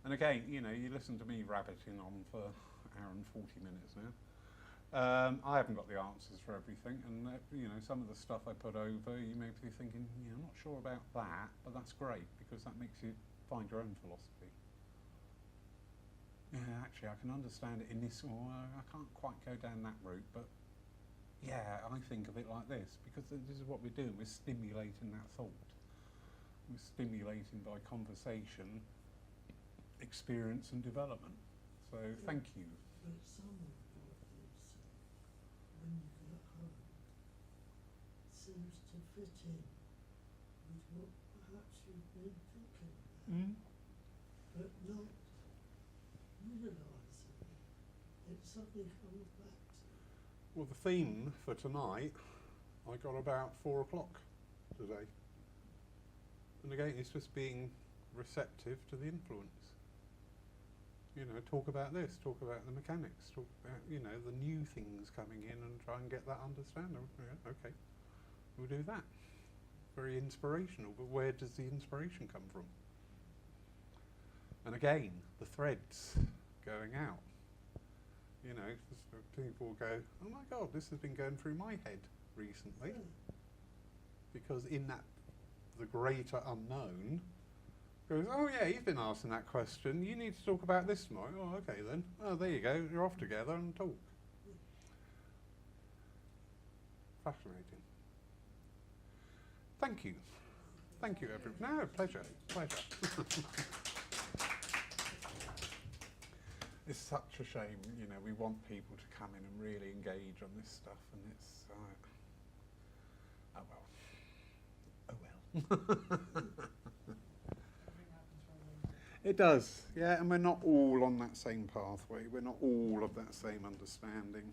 And again, you know, you listen to me rabbiting on for an hour and 40 minutes now. I haven't got the answers for everything, and you know, some of the stuff I put over, you may be thinking, yeah, I'm not sure about that, but that's great, because that makes you find your own philosophy. Yeah, actually, I can understand it in this, or I can't quite go down that route, but yeah, I think of it like this, because this is what we're doing. We're stimulating that thought. We're stimulating by conversation, experience and development. So thank you. But some of what is, when you get home, seems to fit in with what perhaps you've been thinking about, but not realising it. It suddenly comes back to you. Well, the theme for tonight, I got about 4 o'clock today. And again, it's just being receptive to the influence. You know, talk about this, talk about the mechanics, talk about, you know, the new things coming in, and try and get that understanding. Yeah, okay, we'll do that. Very inspirational, but where does the inspiration come from? And again, the threads going out. You know, people go, oh my God, this has been going through my head recently. Because in that, the greater unknown goes, oh yeah, he's been asking that question. You need to talk about this tomorrow. Oh, okay then. Oh, there you go. You're off together and talk. Fascinating. Thank you. Thank you, everyone. No, pleasure. Pleasure. It's such a shame, you know, we want people to come in and really engage on this stuff, and it's oh well. It does, yeah, and we're not all on that same pathway. We're not all of that same understanding.